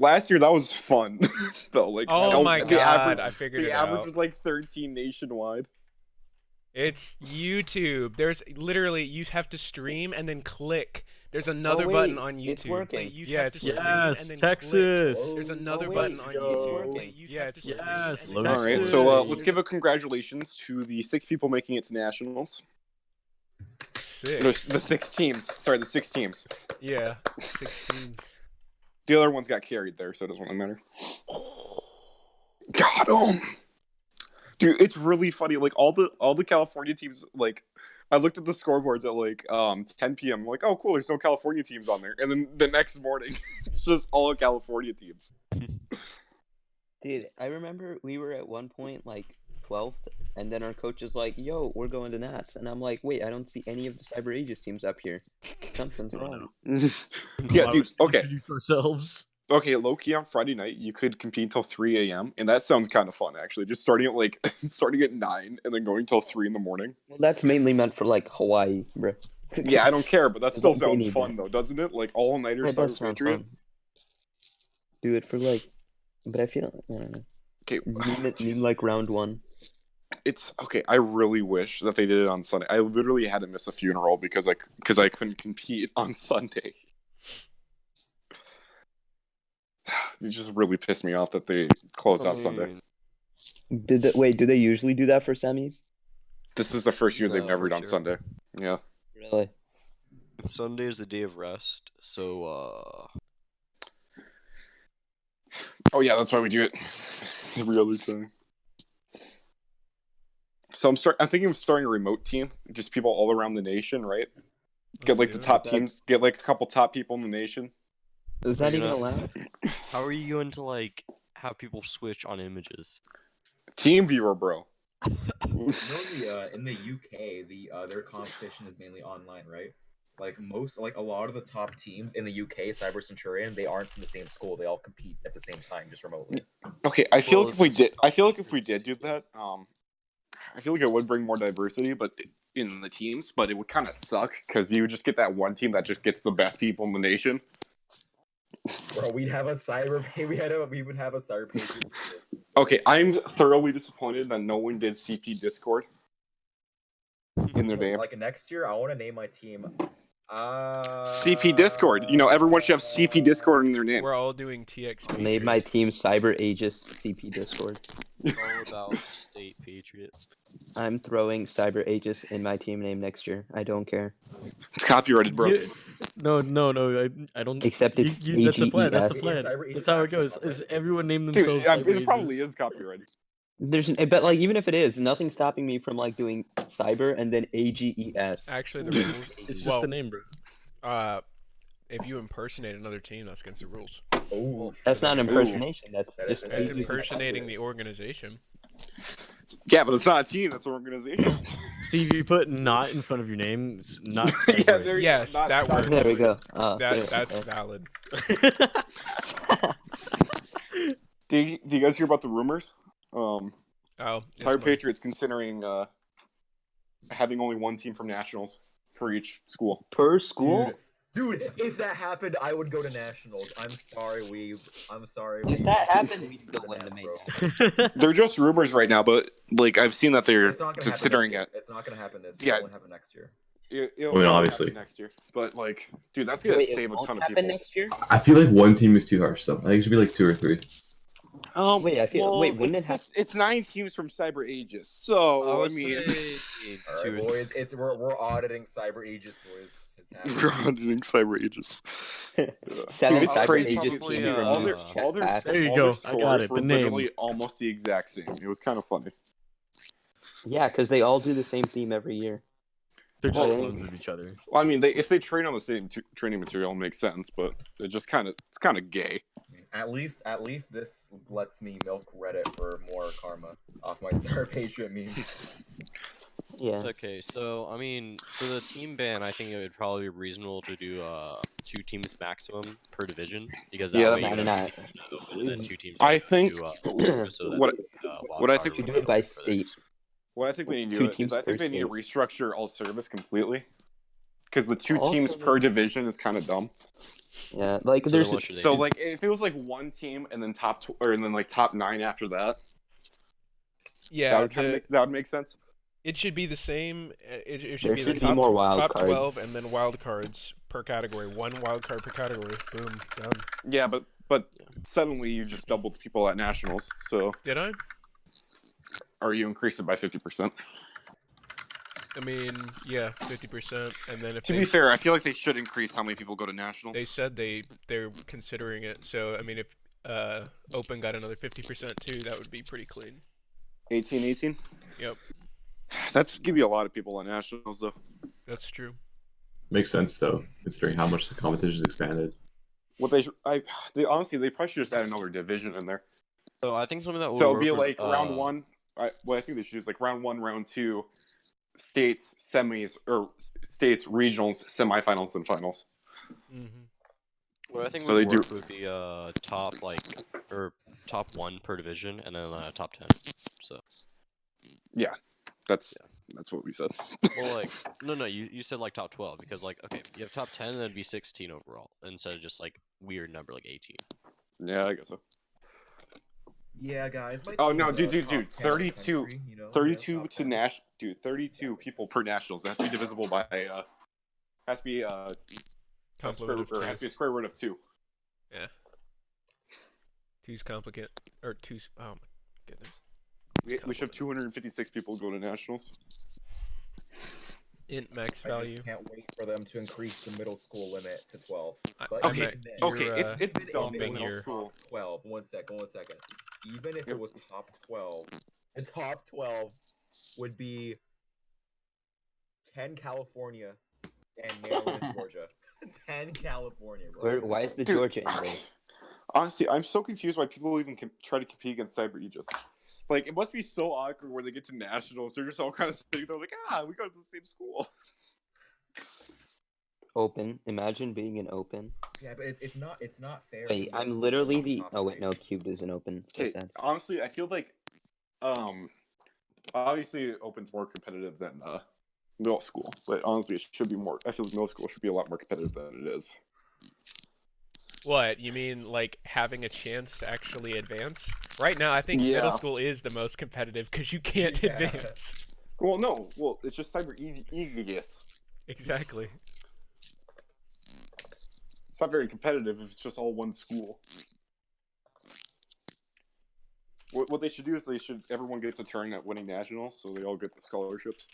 Last year that was fun, though. Like, Oh my the god, average, I figured the it average out. was like 13 nationwide. It's YouTube. There's literally, you have to stream and then click. There's another wait, button on it's YouTube. working. Yeah, it's working. Yes, And then Texas. Click. There's another wait, button it's on working. YouTube. Yeah, it's working. Yes, And then All right, Texas. so let's give a congratulations to the 6 people making it to nationals. Sick. No, the 6 teams. Sorry, the 6 teams. Yeah, 16. The other ones got carried there, so it doesn't really matter. Got 'em! Dude, it's really funny. Like all the California teams, like I looked at the scoreboards at like 10 p.m. I'm like, oh cool, there's no California teams on there. And then the next morning, it's just all California teams. Dude, I remember we were at one point like 12th, and then our coach is like, "Yo, we're going to Nats," and I'm like, "Wait, I don't see any of the Cyber Aegis teams up here. Something's wrong." Yeah, dude. Okay. Introduce ourselves. Okay, low-key on Friday night, you could compete until 3 a.m. and that sounds kind of fun actually. Just starting at like starting at 9 and then going till 3 in the morning. Well, that's mainly meant for like Hawaii, bro. Yeah, I don't care, but that still They sounds need fun that. though, doesn't it? Like all-nighter It does sound CyberPatriot. fun. Do it for like, but I feel I don't know. Okay, Need like round 1. it's okay. I really wish that they did it on Sunday. I literally had to miss a funeral because I couldn't compete on Sunday. It just really pissed me off that they closed out Sunday. Do they usually do that for semis? This is the first year they've No, never for done sure. Sunday. Yeah. Really? Sunday is the day of rest, so Oh yeah, that's why we do it every other time. So I'm thinking of starting a remote team, just people all around the nation, right? Get like the top teams, get like a couple top people in the nation. Is that You even know- allowed? how are you going to like have people switch on images? Team viewer, bro. You know, in the UK, their competition is mainly online, right? Like a lot of the top teams in the UK, Cyber Centurion, they aren't from the same school. They all compete at the same time, just remotely. Okay, I feel Well, like if we it's- did, I feel like if we did do that, I feel like it would bring more diversity, but in the teams, but it would kind of suck because you would just get that one team that just gets the best people in the nation. Bro, we would have a cyber page. Okay, I'm thoroughly disappointed that no one did CP Discord in their name. Like next year, I want to name my team. CP Discord. You know, everyone should have CP Discord in their name. We're all doing TXP. Name my team Cyber Aegis CP Discord. It's all about state patriot. I'm throwing Cyber Aegis in my team name next year. I don't care. It's copyrighted, bro. No, I don't. Except it's that's the plan. That's the AGES. plan. Cyber That's how it Aegis goes. actually Is everyone name Dude, themselves? Cyber it probably Aegis. is copyrighted. But like even if it is, nothing's stopping me from like doing Cyber and then AGES. Actually, the rules. It's just a name, bro. If you impersonate another team, that's against the rules. Oh, That's not an impersonation. That's That just is- It's It's impersonating the organization. Yeah, but it's not a team. That's an organization. Steve, you put "not" in front of your name. It's not. Yeah, there's Yes, that works. There we go. There. That's valid. Do you guys hear about the rumors? Oh, yes, CyberPatriot's considering having only one team from nationals for each school. Per school. Dude, if that happened, I would go to nationals. I'm sorry, I'm sorry. If that happened, we'd still win the main. They're just rumors right now, but like I've seen that they're It's not gonna considering happen it. It's not gonna happen this Yeah. year. It won't happen next year. It'll I mean, probably obviously. happen next year, but like, dude, that's gonna Wait, it save a won't ton of happen people. next year? I feel like one team is too harsh, though. I think it should be like 2 or 3. Wait, I feel. Wait, wouldn't it have? it's 9 teams from Cyber Aegis, so I mean, All right, boys. We're auditing Cyber Aegis, boys. It's happening. we're auditing Cyber Aegis. 7 Dude, it's Cyber crazy. Aegis Probably, teams from all their Pass. There you all go. their I scores got it. were The name. literally almost the exact same. It was kind of funny. Yeah, because they all do the same theme every year. They're just Well, clones of each other. Well, I mean, if they train on the same training material, it makes sense, but it's kind of gay. At least this lets me milk Reddit for more karma off my Cyber Patriot memes. Yeah. Okay, so I mean, for the team ban, I think it would probably be reasonable to do 2 teams maximum per division because that Yeah, way you Why not? and then 2 teams. I think so what- what I think- You do it by state. What I think they need to Two do is teams I think per they need to state. restructure all service completely, because the 2 Also, teams per division is kind of dumb. Yeah, like So there's then what should they So do? like if it was like one team and then top 9 after that, Yeah, that would kind of make sense. it should be the same. It should There be the should be top more wild top cards. 12 and then wild cards per category. One wild card per category. Boom, done. Yeah, but suddenly you just doubled the people at nationals. So Did I? or you increase it by 50%. I mean, yeah, 50%. And then if To they be fair, I feel like they should increase how many people go to nationals. they said they're considering it. So I mean, if Open got another 50% too, that would be pretty clean. 18. Yep, That's give you a lot of people at nationals though. that's true. Makes sense though, considering how much the competition's expanded. What they honestly they probably should just add another division in there. So I think something that So will it'd be work like round 1. I think they should use like round 1, round 2, states, semis, or states, regionals, semifinals, and finals. Mm-hmm. What I think So would they work do- would be top 1 per division and then top 10. So That's what we said. well, like no, you said like top 12 because like okay, you have top 10 then it'd be 16 overall instead of just like weird number like 18. Yeah, I guess so. Yeah, guys. My Oh team's, no, dude, top 10 in the 32, country, you know, 32 top to 10. Nash, dude, 32 people per nationals. It has to be divisible by has to be Complement of has to two. be a square root of 2. Yeah. Two's complicated. Or two's. Oh my goodness. We should have 256 people go to nationals. Int max I value. just can't wait for them to increase the middle school limit to 12. But Okay, even then- Okay, You're, it's even dumb. if it bumping was your- top 12. One second. Even if Yep. it was top 12, the top 12 would be 10 California and Maryland and Georgia. 10 California, bro. Why is the Dude, Georgia in there? Honestly, I'm so confused why people even try to compete against Cyber Aegis. Like, it must be so awkward when they get to nationals. They're just all kind of sitting there like, we go to the same school. Open. Imagine being an open. Yeah, but it's not fair. Wait, for middle I'm school literally to be the. top Oh wait, three. no, cubed isn't open. Okay, That's sad. honestly, I feel like, obviously, Open's more competitive than middle school, but honestly, it should be more. I feel like middle school should be a lot more competitive than it is. What? You mean like having a chance to actually advance? Right now, I think middle Yeah. school is the most competitive because you can't Yeah. advance. Well, no, it's just Cyber Aegis. Exactly. It's not very competitive if it's just all one school. What they should do is everyone gets a turn at winning nationals, so they all get the scholarships.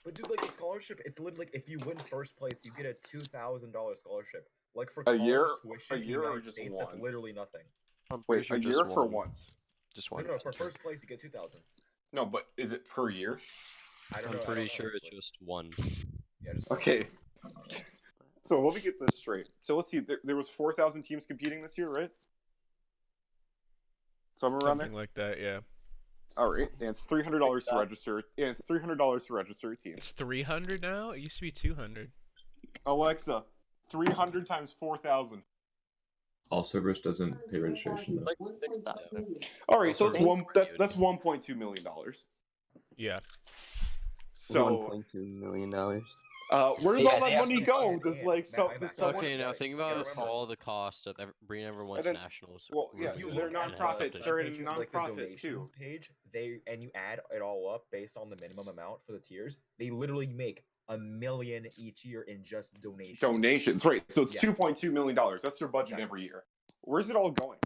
But dude, like the scholarship, it's literally like if you win first place, you get a $2,000 scholarship. Like for A college year- tuition a in the year or United just States, one? that's literally nothing. I'm pretty Wait, sure a just year for one. once? Just No, one. no, for first place you get 2,000. No, but is it per year? I don't I'm know. pretty I don't know, sure it's actually. just one. Yeah, just Okay. So let me get this straight. So let's see. There was 4,000 teams competing this year, right? Somewhere around there. Something like that, yeah. All right, and it's $300 to register. And it's $300 to register a team. It's 300 now? It used to be 200. Alexa, 300 times 4,000. All servers doesn't pay registration. It's Though. like 6,000. All right, so Also, that's $1.2 million. Yeah. So $1.2 million. where's Yeah, all they that have money to- go? and- Does and- like Matt, so Matt, does Matt, someone? Okay, now think about remember- all the cost of bringing everyone And to then- nationals. well, yeah, If you they're look at nonprofit. the They're in page, like the nonprofit, donations too. page, and you add it all up based on the minimum amount for the tiers, they literally make $1 million each year in just donations. Donations, right? So it's Yes. $2.2 million. That's their budget Exactly. every year. Where's it all going?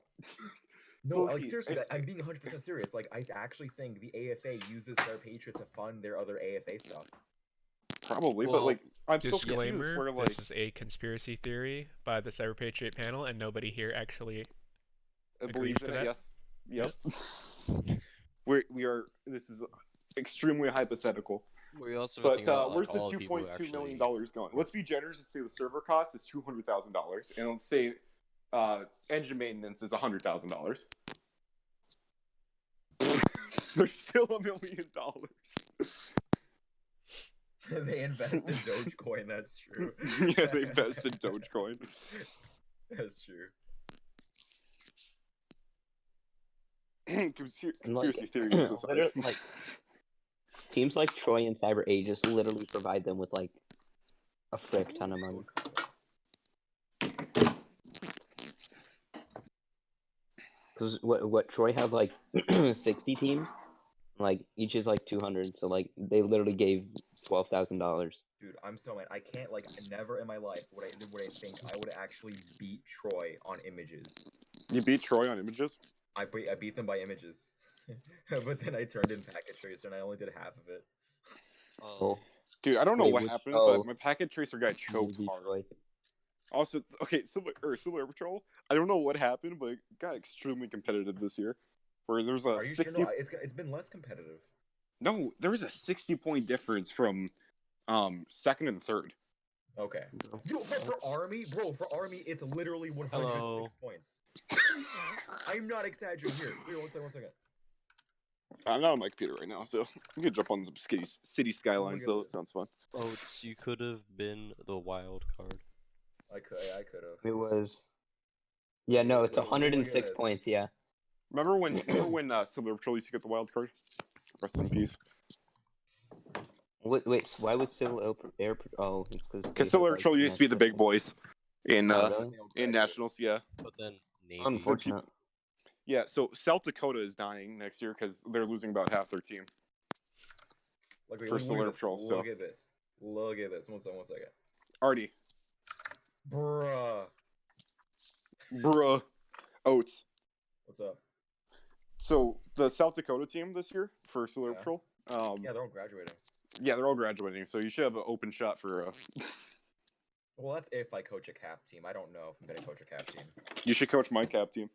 No, So like see, seriously, it's- I'm being 100% serious. Like I actually think the AFA uses CyberPatriot to fund their other AFA stuff. Probably, but Well, like I'm so confused. Disclaimer, Where like this is a conspiracy theory by the CyberPatriot panel, and nobody here actually agrees believes to in it. that? Yes. Yep. we are. This is extremely hypothetical. We also But think about, like, where's the all people who $2.2 million actually- going? Let's be generous and say the server cost is $200,000, and let's say engine maintenance is $100,000. There's still $1 million. They invest in Dogecoin. That's true. Yeah, they invest in Dogecoin. That's true. Conspiracy theories aside. literally, like teams like Troy and Cyber Aegis literally provide them with like a frick ton of money. Because what Troy have like 60 teams, like each is like 200. So like they literally gave $12,000. Dude, I'm so mad. I can't like never in my life would I think I would actually beat Troy on images. You beat Troy on images? I beat them by images, but then I turned in packet tracer and I only did half of it. Oh, Dude, I don't know Wait, what which- happened, oh. but my packet tracer guy choked maybe hard. Troy. Also, okay, Silver Patrol. I don't know what happened, but it got extremely competitive this year. Where there's a Are you 60. sure? No, it's been less competitive. No, there was a 60-point difference from second and third. Okay. Yo, for Army, for Army, it's literally 106 Hello. points. I'm not exaggerating. Here, one second. I'm not on my computer right now, so I'm gonna jump on some city skylines. So this. it sounds fun. Oats, you could have been the wild card. I could have. It was. Yeah, no, it's Look at 106 this. points. Yeah. Remember when Silver Patrol used to get the wild card? Rest in peace. Wait, so why would Civil Air? Oh, it's Because Silver Patrol used to be the big boys in Oh, really? in nationals. Yeah, But then Navy. Unfortunate. yeah. So South Dakota is dying next year because they're losing about half their team. For Silver Patrol, so- Look at this. Look at this. One second. Artie, Bruh. bruh, Oats. What's up? So the South Dakota team this year for Silver Yeah. Patrol. Yeah, they're all graduating. Yeah, they're all graduating, so you should have an open shot for. Well, that's if I coach a cap team. I don't know if I'm gonna coach a cap team. You should coach my cap team.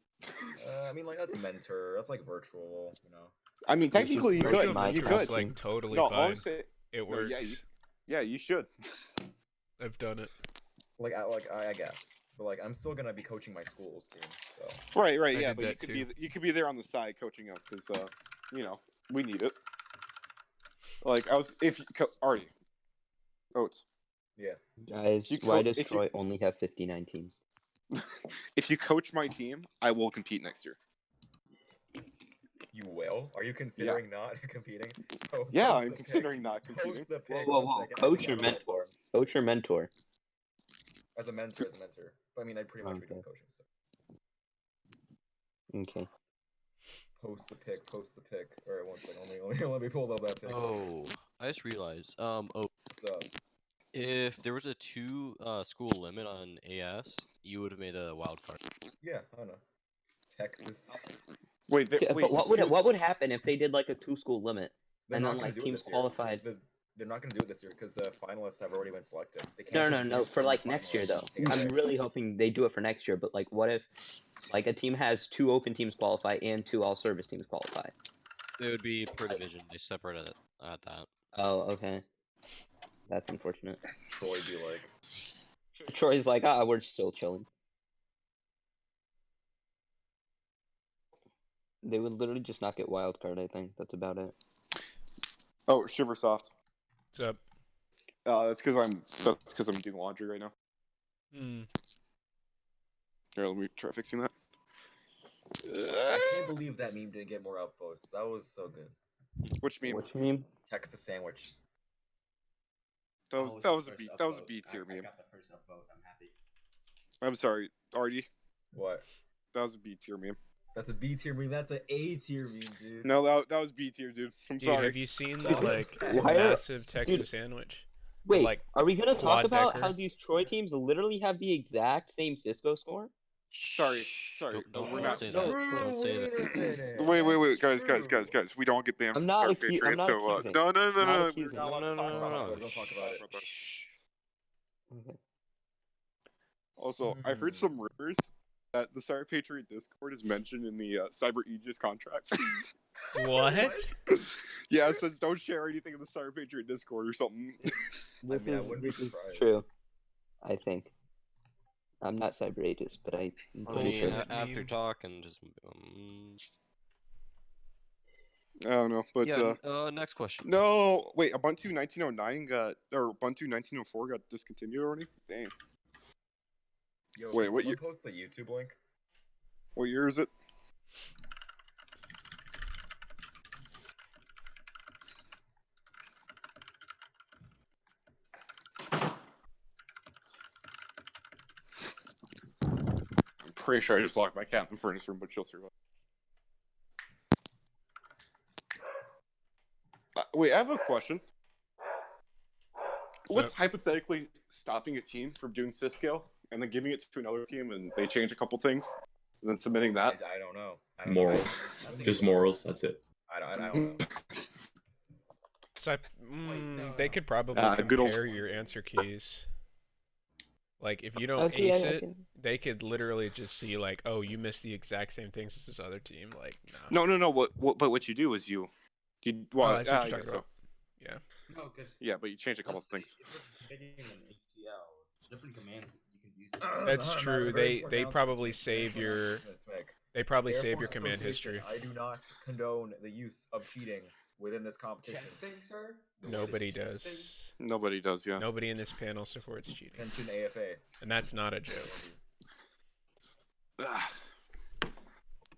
I mean, like that's mentor. That's like virtual, you know. I mean, technically you Virtual could. my You cap could. It's like totally No, fine. honestly, It no, works. yeah, you should. I've done it. Like I guess, but like I'm still gonna be coaching my school's team. So Right, I yeah, did but you that could too. you could be there on the side coaching us because you know we need it. Like I was, Artie, Oats, yeah. Guys, You why co- does if you- Troy only have 59 teams? if you coach my team, I will compete next year. You will? Are you considering not competing? Oh, Yeah, post I'm the considering pic. not competing. Post the Whoa, pic. whoa, one whoa! second. I Coach think or I'm gonna mentor? perform. Coach or mentor? As a mentor. But I mean, I'd pretty much be doing Okay. coaching stuff. Okay. Post the pic. Alright, one second. Let me pull up that pic. Oh, I just realized. What's up? If there was a two school limit on AS, you would have made a wild card. Yeah, I don't know. Texas. Wait, Yeah, wait. but what would happen if they did like a 2-school limit? They're And not then, gonna like, do it teams this year, 'cause qualified. They're not gonna do it this year because the finalists have already been selected. They No, can't no, just no. do For some like next year, though. finalists and take I'm it. really hoping they do it for next year. But like, what if like a team has 2 open teams qualify and 2 all-service teams qualify? It would be per division. They separated it at that. Oh, okay. That's unfortunate. Troy be like, Troy's like, we're still chilling. They would literally just not get wild card. I think that's about it. Oh, Shiversoft. What's up? That's because I'm doing laundry right now. Hmm. Here, let me try fixing that. I can't believe that meme didn't get more upvotes. That was so good. Which meme? Which meme? Texas sandwich. That was a B tier meme. got the first upvote. I'm happy. I'm sorry, Artie. What? That was a B tier meme. That's a B tier meme. That's an A tier meme, dude. No, that was B tier, dude. I'm Dude, sorry. have you seen the Dude, like why are- massive Texas sandwich? Wait, like, are we gonna talk quad about decker? how these Troy teams literally have the exact same Cisco score? Sorry. Don't We're not- say No, that. Don't say that. Wait, That's guys. true. We don't get banned I'm from not CyberPatriot, I'm not so accusing. no. Not We're accusing. not allowed to talk about No. it. Don't talk about it. Okay. Also, I heard some rumors that the CyberPatriot Discord is mentioned in the Cyber Aegis contract. What? Yeah, it says don't share anything in the CyberPatriot Discord or something. This mean, I wouldn't be this is surprised. true. I think. I'm not cyber ageist, but I'm I pretty mean, sure. after Meme. talking, just. I don't know, but Yeah. Next question. no, wait, Ubuntu 1909 Ubuntu 1904 got discontinued already? Dang. Yo, Wait, can what someone you- post the YouTube link? What year is it? I'm Pretty sure I just locked my cat in the furnace room, but she'll survive. Wait, I have a question. What's hypothetically stopping a team from doing Cisco and then giving it to another team and they change a couple things and then submitting that? I don't know. Morals. Just morals. That's it. I don't know. So they could probably good old- compare your answer keys. Like if you don't Oh, see, ace I it, can- they could literally just see like, oh, you missed the exact same things as this other team. Like, no. No. But what you do is you well, I see what you're guess talking so. about. Yeah. No, because Yeah, but you change a couple of things. If you're configuring an ACL, different commands you can use. That's true. Very They important probably announcement save to your make. they probably Air save your Force command Association, history. I do not condone the use of cheating within this competition. Chesting, sir? The word Nobody is does. chesting? Nobody does, yeah. Nobody in this panel supports cheating, Attention AFA. and that's not a joke.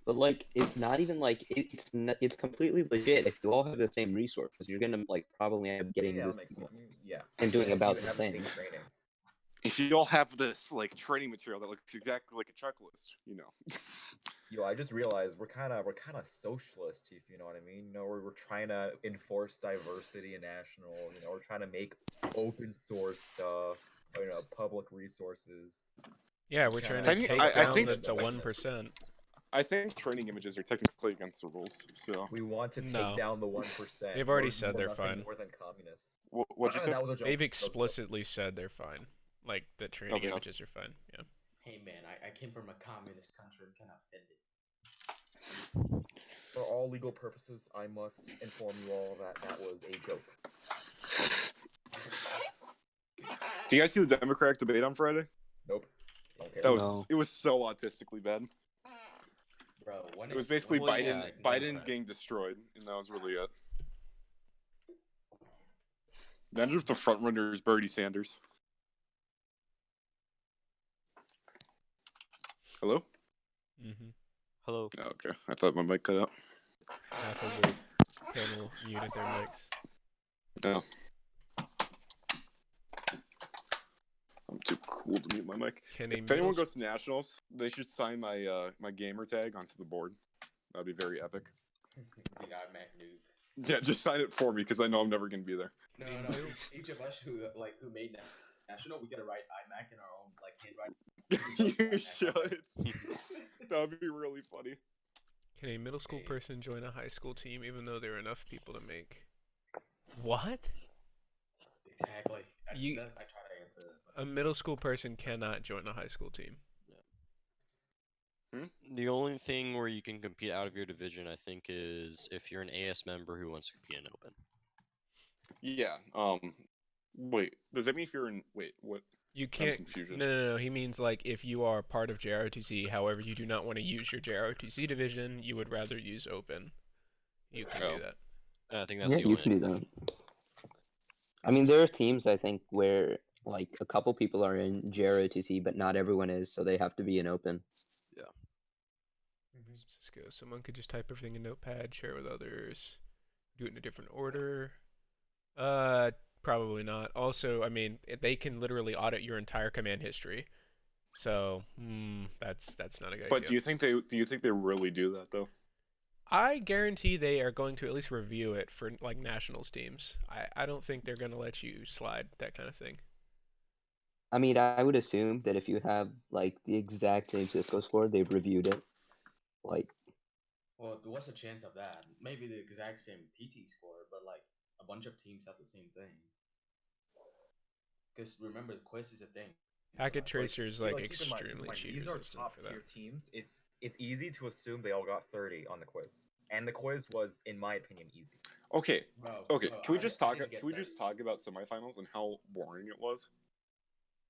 But like, it's not even like it's completely legit if you all have the same resources. You're gonna like probably end up getting Yeah, this that makes sense. I mean, yeah. and doing If about you the have same. same training. If you all have this like training material that looks exactly like a checklist, you know. Yo, I just realized we're kind of socialist, if you know what I mean. You know, we're trying to enforce diversity and national. You know, we're trying to make open source stuff. You know, public resources. Yeah, we're trying to Technically, take I down think- the 1%. I think training images are technically against the rules. So We want to take No. down the 1%. They've already We're said they're nothing fine. More than communists. what'd you say? That was a joke. They've That was a joke. explicitly said they're fine. Like the training Okay. images are fine. Yeah. Hey man, I came from a communist country and cannot offend it. For all legal purposes, I must inform you all that that was a joke. Do you guys see the Democratic debate on Friday? Nope. Don't care. That was No. it was so autistically bad. Bro, when It was basically Well, Biden yeah, Biden Democrat? getting destroyed, and that was really it. Imagine if the front runner is Bernie Sanders. Hello? Mm-hmm. Hello. Oh, okay, I thought my mic cut out. Half of the panel muted their mics. No. I'm too cool to mute my mic. Can a If anyone middle goes to nationals, they should sign my my gamer tag onto the board. That'd be very epic. The iMac noob. Yeah, just sign it for me because I know I'm never gonna be there. No, each of us who made national, we gotta write iMac in our own handwriting. You should. That would be really funny. Can a middle school person join a high school team even though there are enough people to make? What? Exactly. I try to answer that. A middle school person cannot join a high school team. The only thing where you can compete out of your division, I think, is if you're an AS member who wants to compete in open. Yeah. Wait. Does that mean if you're in? Wait. What? You can't. confusion. No. He means like if you are part of JROTC, however, you do not want to use your JROTC division, you would rather use open. You can Oh. do that. I think that's Yeah, the you only. can do that. I mean, there are teams I think where like a couple people are in JROTC, but not everyone is, so they have to be in open. Let's just go. Someone could just type everything in Notepad, share with others, do it in a different order. Probably not. Also, I mean, they can literally audit your entire command history. So, that's not a good idea. But do you think they really do that though? I guarantee they are going to at least review it for like nationals teams. I don't think they're going to let you slide that kind of thing. I mean, I would assume that if you have like the exact same Cisco score, they've reviewed it. Like, Well, what's the chance of that? Maybe the exact same PT score, but like a bunch of teams have the same thing. Because remember, the quiz is a thing. Packet tracer is like keep in mind, extremely cheap. These are top tier teams. It's easy to assume they all got 30 on the quiz, and the quiz was, in my opinion, easy. Okay. Bro, Okay. bro, Can we I just didn't- I talk? didn't get Can we 30. just talk about semifinals and how boring it was?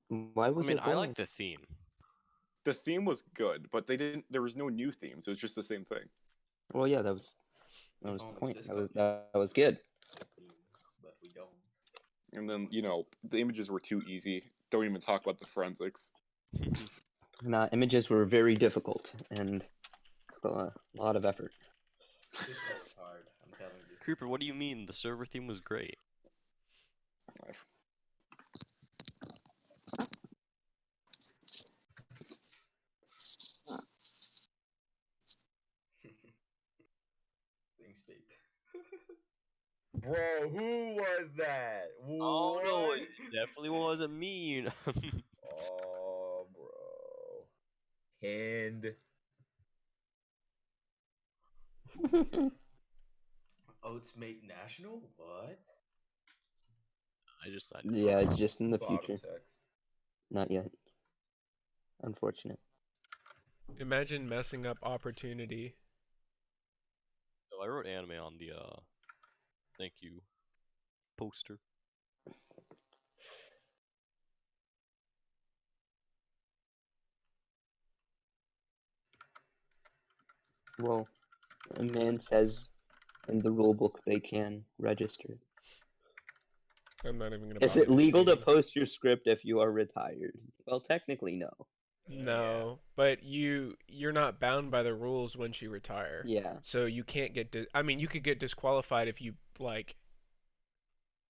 why I was mean, it I boring? like the theme. The theme was good, but they didn't. There was no new themes. It was just the same thing. Well, yeah, that was Oh, the the point. Cisco That was good. But we don't. And then the images were too easy. Don't even talk about the forensics. Nah, images were very difficult and a lot of effort. Cisco is hard. I'm telling you. Creeper, what do you mean? The server theme was great. typing speed. Bro, who was that? Oh no, What? it definitely wasn't me. Oh, bro. Hand. Oats make national? What? I just signed. Yeah, it's just in the Bottom future. text. Not yet. Unfortunate. Imagine messing up opportunity. Oh, I wrote anime on the thank you poster. Well, a man says in the rule book they can register. I'm not even gonna Is bother it legal to disputing. post your script if you are retired? Well, technically, no. No, but you're not bound by the rules once you retire. Yeah. So you can't get. I mean, you could get disqualified if you like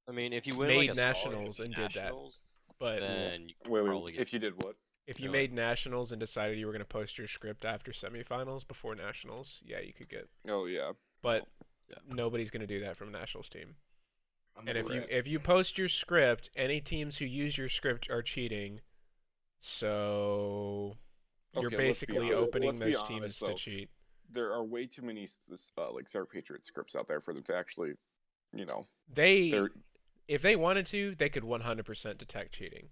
I mean, if you win made like a nationals scholarship and did that. nationals, But then you could Wait, probably get. if you did what? if you No, made nationals and decided you were gonna post your script after semifinals before nationals, yeah, you could get. Oh yeah. But yeah. nobody's gonna do that from a nationals team. I'm And gonna if you post your script, any teams who use your script are cheating. So you're Okay, let's be basically honest. opening Let's be those honest, teams to though. cheat. There are way too many like CyberPatriot scripts out there for them to actually, you know, They, they're if they wanted to, they could 100% detect cheating.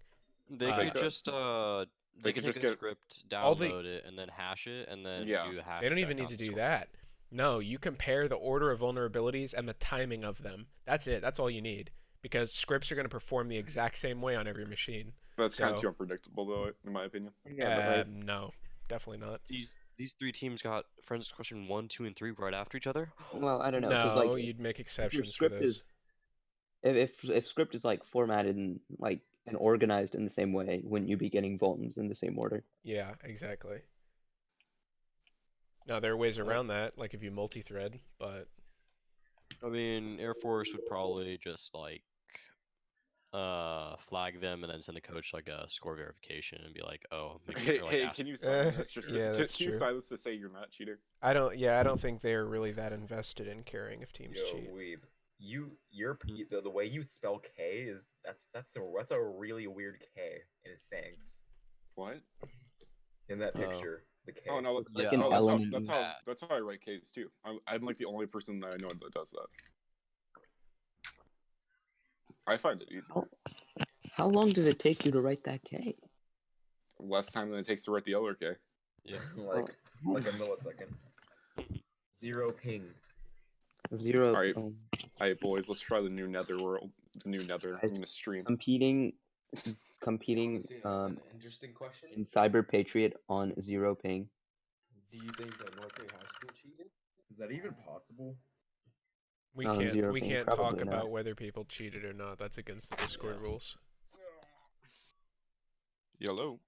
They They could could. just They they could could just take the get script, all the download it, and then hash it, and then Yeah. do a hash They don't check even need on to the do score. that. No, you compare the order of vulnerabilities and the timing of them. That's it. That's all you need. Because scripts are going to perform the exact same way on every machine. that's kind of So, too unpredictable, though, in my opinion. Yeah, but like, no, definitely not. These three teams got friends question 1, 2, and 3 right after each other. well, I don't know, because No, like, you'd make if your exceptions for script those. is, if script is like formatted and like and organized in the same way, wouldn't you be getting vulns in the same order? Yeah, exactly. Now there are ways around that, like if you multi-thread, but I mean, Air Force would probably just like flag them and then send the coach like a score verification and be like, oh, make Hey, or like hey, ask. can you sign this? Just yeah, that's can you true. sign this to say you're not cheating? I don't think they're really that invested in caring if teams Yo, cheat. Weeb. The way you spell K is that's a really weird K in thanks. What? In that Oh. picture, the K. Oh no, Looks Yeah, like an oh, Ellen. that's how I write K's too. I'm like the only person that I know that does that. I find it easy. How long does it take you to write that K? Less time than it takes to write the other K. Yeah. like a millisecond. Zero ping. Zero. All right, boys, let's try the new Nether world. The new Nether. I'm Guys, gonna stream. competing Honestly, an interesting question. in CyberPatriot on zero ping. Do you think that Norte High School cheated? Is that even possible? We Not on can't zero we ping, can't talk probably about not. whether people cheated or not. That's against the Discord Yeah. rules. Yellow.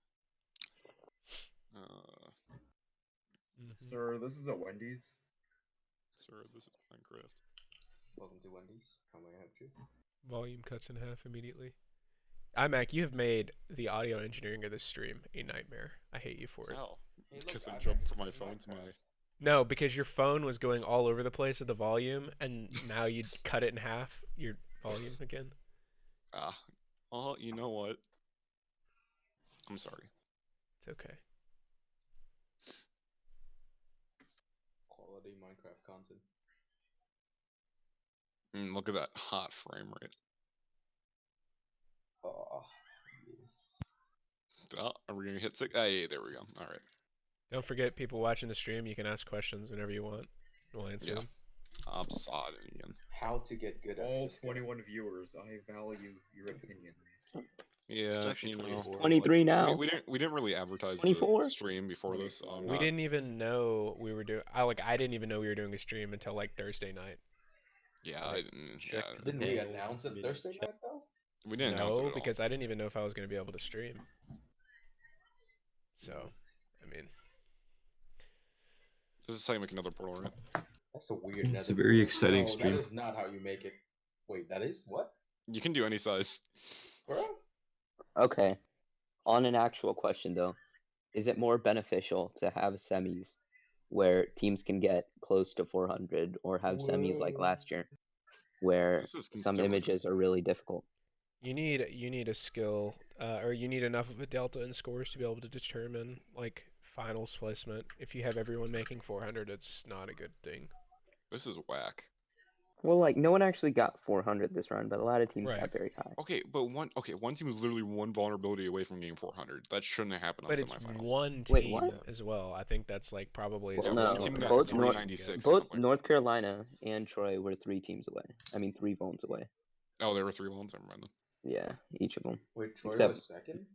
Sir, this is a Wendy's. Sir, this is Minecraft. Welcome to Wendy's. How may I help you? Volume cuts in half immediately. iMac, you have made the audio engineering of this stream a nightmare. I hate you for it. How? Hey, Because look, I I'm jumped actually from my in phone to my. Minecraft. No, because your phone was going all over the place with the volume, and now you cut it in half, your volume again. Oh, you know what? I'm sorry. It's okay. Quality Minecraft content. Look at that hot frame rate. Oh, yes. Oh, are we gonna hit 6? Ah, yeah, there we go. All right. Don't forget, people watching the stream, you can ask questions whenever you want. We'll answer them. I'm sodding again. How to get good at All Cisco. 21 viewers, I value your opinions. It's Yeah, actually you know, 24. 23 now. we didn't really advertise 24? the stream before this. So I'm We not. didn't even know we were doing. I didn't even know we were doing a stream until like Thursday night. Yeah, Alright, I didn't. check Yeah, Didn't we Hey, announce it Thursday night though? we didn't announce it No, at all. because I didn't even know if I was going to be able to stream. So, I mean, This is how you make another portal, right? That's a weird. It's a nether very portal. exciting No, stream. that is not how you make it. Wait, that is what? You can do any size. Bro? Okay. On an actual question though, is it more beneficial to have semis where teams can get close to 400 or have semis like last year, where This is some different. images are really difficult. You need a skill, or you need enough of a delta in scores to be able to determine like finals placement. If you have everyone making 400, it's not a good thing. This is whack. Well, like no one actually got 400 this round, but a lot of teams Right. got very high. Okay, but one team was literally one vulnerability away from getting 400. That shouldn't have happened on But it's semifinals. one Wait, team what? as well. I think that's like probably as Well, close no, to team got 400 both as you can 396 get. or both something. North Carolina and Troy were 3 teams away. I mean, 3 votes away. Oh, there were 3 ones. Never mind. Yeah, each of them. Wait, Troy Except- was second?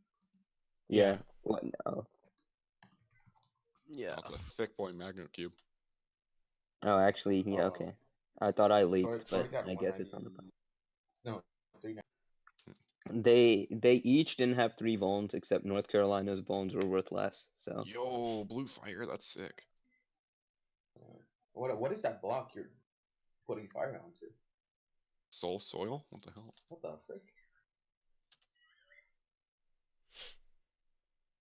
Yeah. Yeah. What? No. Yeah. That's a thick boy magnet cube. Oh, actually, yeah. Oh. Okay. I thought I leaked, Troy but got I guess it's on the. 190. No, 390. They each didn't have 3 bones, except North Carolina's bones were worth less. So Yo, blue fire. That's sick. What is that block you're putting fire onto? Soul soil. What the hell? What the frick?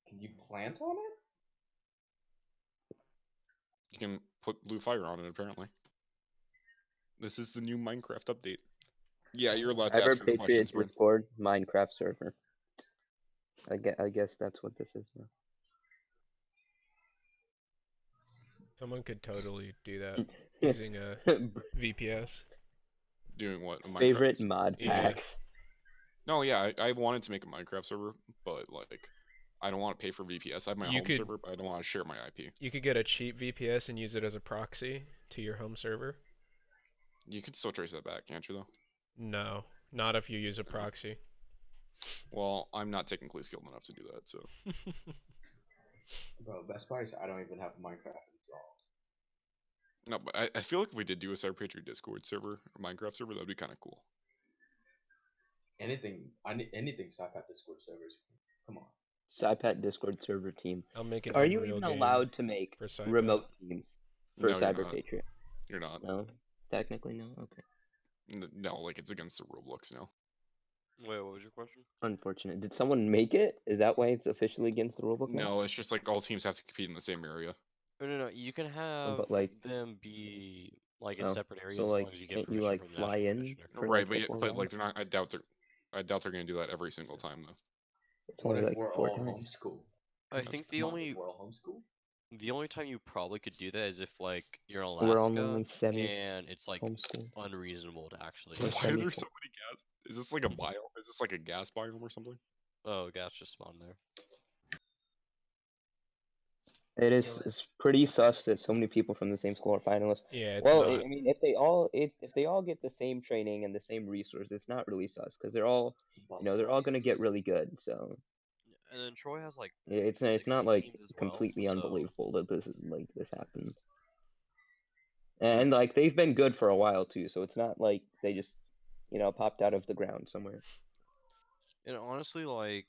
Can you plant on it? You can put blue fire on it. Apparently. This is the new Minecraft update. Yeah, you're allowed to ask her CyberPatriot questions, Bryn. Discord Minecraft server. I guess that's what this is now. Someone could totally do that using a VPS. Doing what? A Minecraft? Favorite mod Yeah. packs. No, yeah, I wanted to make a Minecraft server, but like, I don't want to pay for VPS. I have my You home could- server, but I don't want to share my IP. You could get a cheap VPS and use it as a proxy to your home server. You can still trace that back, can't you? Though. No, not if you use a proxy. Well, I'm not technically skilled enough to do that, so. Bro, best part is I don't even have Minecraft installed. No, but I feel like if we did do a CyberPatriot Discord server, or Minecraft server, that'd be kind of cool. Anything CyberPatriot Discord servers. Come on. CyberPatriot Discord server team. I'll make an Are you Unreal even game allowed to make for CyberPat. remote teams for No, you're not. CyberPatriot? You're not. No, technically no. Okay. No, like it's against the Roblox now. Wait, what was your question? Unfortunate. Did someone make it? Is that why it's officially against the rulebook now? No, it's just like all teams have to compete in the same area. No. You can have but, like- them be like in Oh, separate areas so, as like, long as you get can't you, permission like, from the fly national in? commissioner. For, Right, like, but, the yeah, 4 but rounds? like they're not. I doubt they're gonna do that every single time though. It's What only if like we're 4 all times. homeschooled? I That's think Come on, we're all homeschooled? the only time you probably could do that is if like you're in We're all Alaska only semi and it's like homeschooled. unreasonable to actually. We're Why are semi- there so many gas? Is this like a biome? Is this like a gas biome or something? Oh, gas just spawned there. It is it's pretty sus that so many people from the same school are finalists. Yeah, it's Well, not. I mean, if they all get the same training and the same resources, it's not really sus because they're all they're all gonna get really good. So And then Troy has like it's 60 not like teams as well, completely so- unbelievable that this happens. And like they've been good for a while too, so it's not like they just popped out of the ground somewhere. And honestly, like,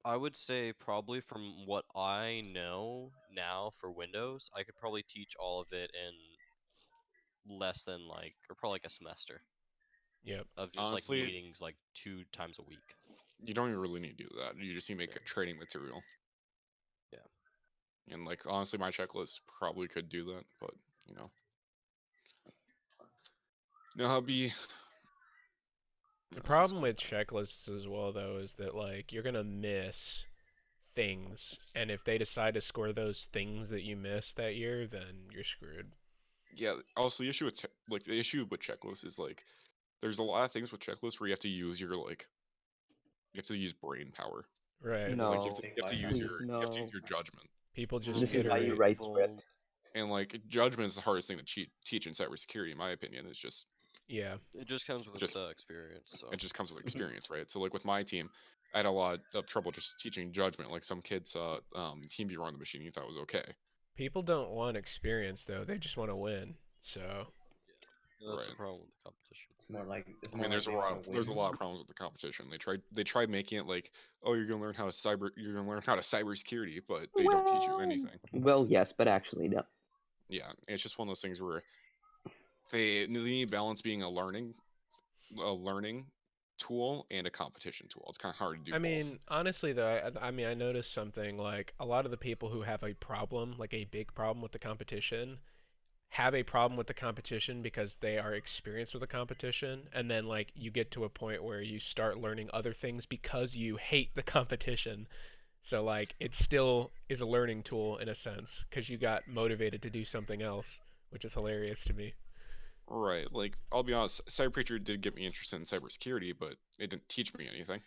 I would say probably from what I know now for Windows, I could probably teach all of it in less than like, or probably like a semester Yep. of just Honestly- like meetings like 2 times a week. You don't even really need to do that. You just need to make Yeah. a training material. Yeah. And like honestly, my checklist probably could do that, but no, it'd be. The problem with checklists as well, though, is that like you're gonna miss things, and if they decide to score those things that you missed that year, then you're screwed. Yeah. Also, the issue with the issue with checklists is like there's a lot of things with checklists where you have to use your you have to use brain power. Right. No. Like you have to use No. you have to use your judgment. People just This is why you iterate. write script. And like judgment is the hardest thing to teach in cybersecurity, in my opinion. It's just Yeah. It just comes with Just- experience. So it just comes with experience, right? So like with my team, I had a lot of trouble just teaching judgment. Like some kids saw team viewer on the machine, he thought it was okay. People don't want experience though; they just want to win. So that's the Right. problem with the competition. It's more like I mean, there's a lot of problems with the competition. They tried making it like, oh, you're gonna learn how to cybersecurity, but they don't teach you anything. Well, yes, but actually no. Yeah, it's just one of those things where they need balance being a learning tool and a competition tool. It's kind of hard to do I both. mean, honestly though, I noticed something like a lot of the people who have a problem, like a big problem with the competition, have a problem with the competition because they are experienced with the competition, and then like you get to a point where you start learning other things because you hate the competition. So like it still is a learning tool in a sense because you got motivated to do something else, which is hilarious to me. Right. Like, I'll be honest, CyberPatriot did get me interested in cybersecurity, but it didn't teach me anything.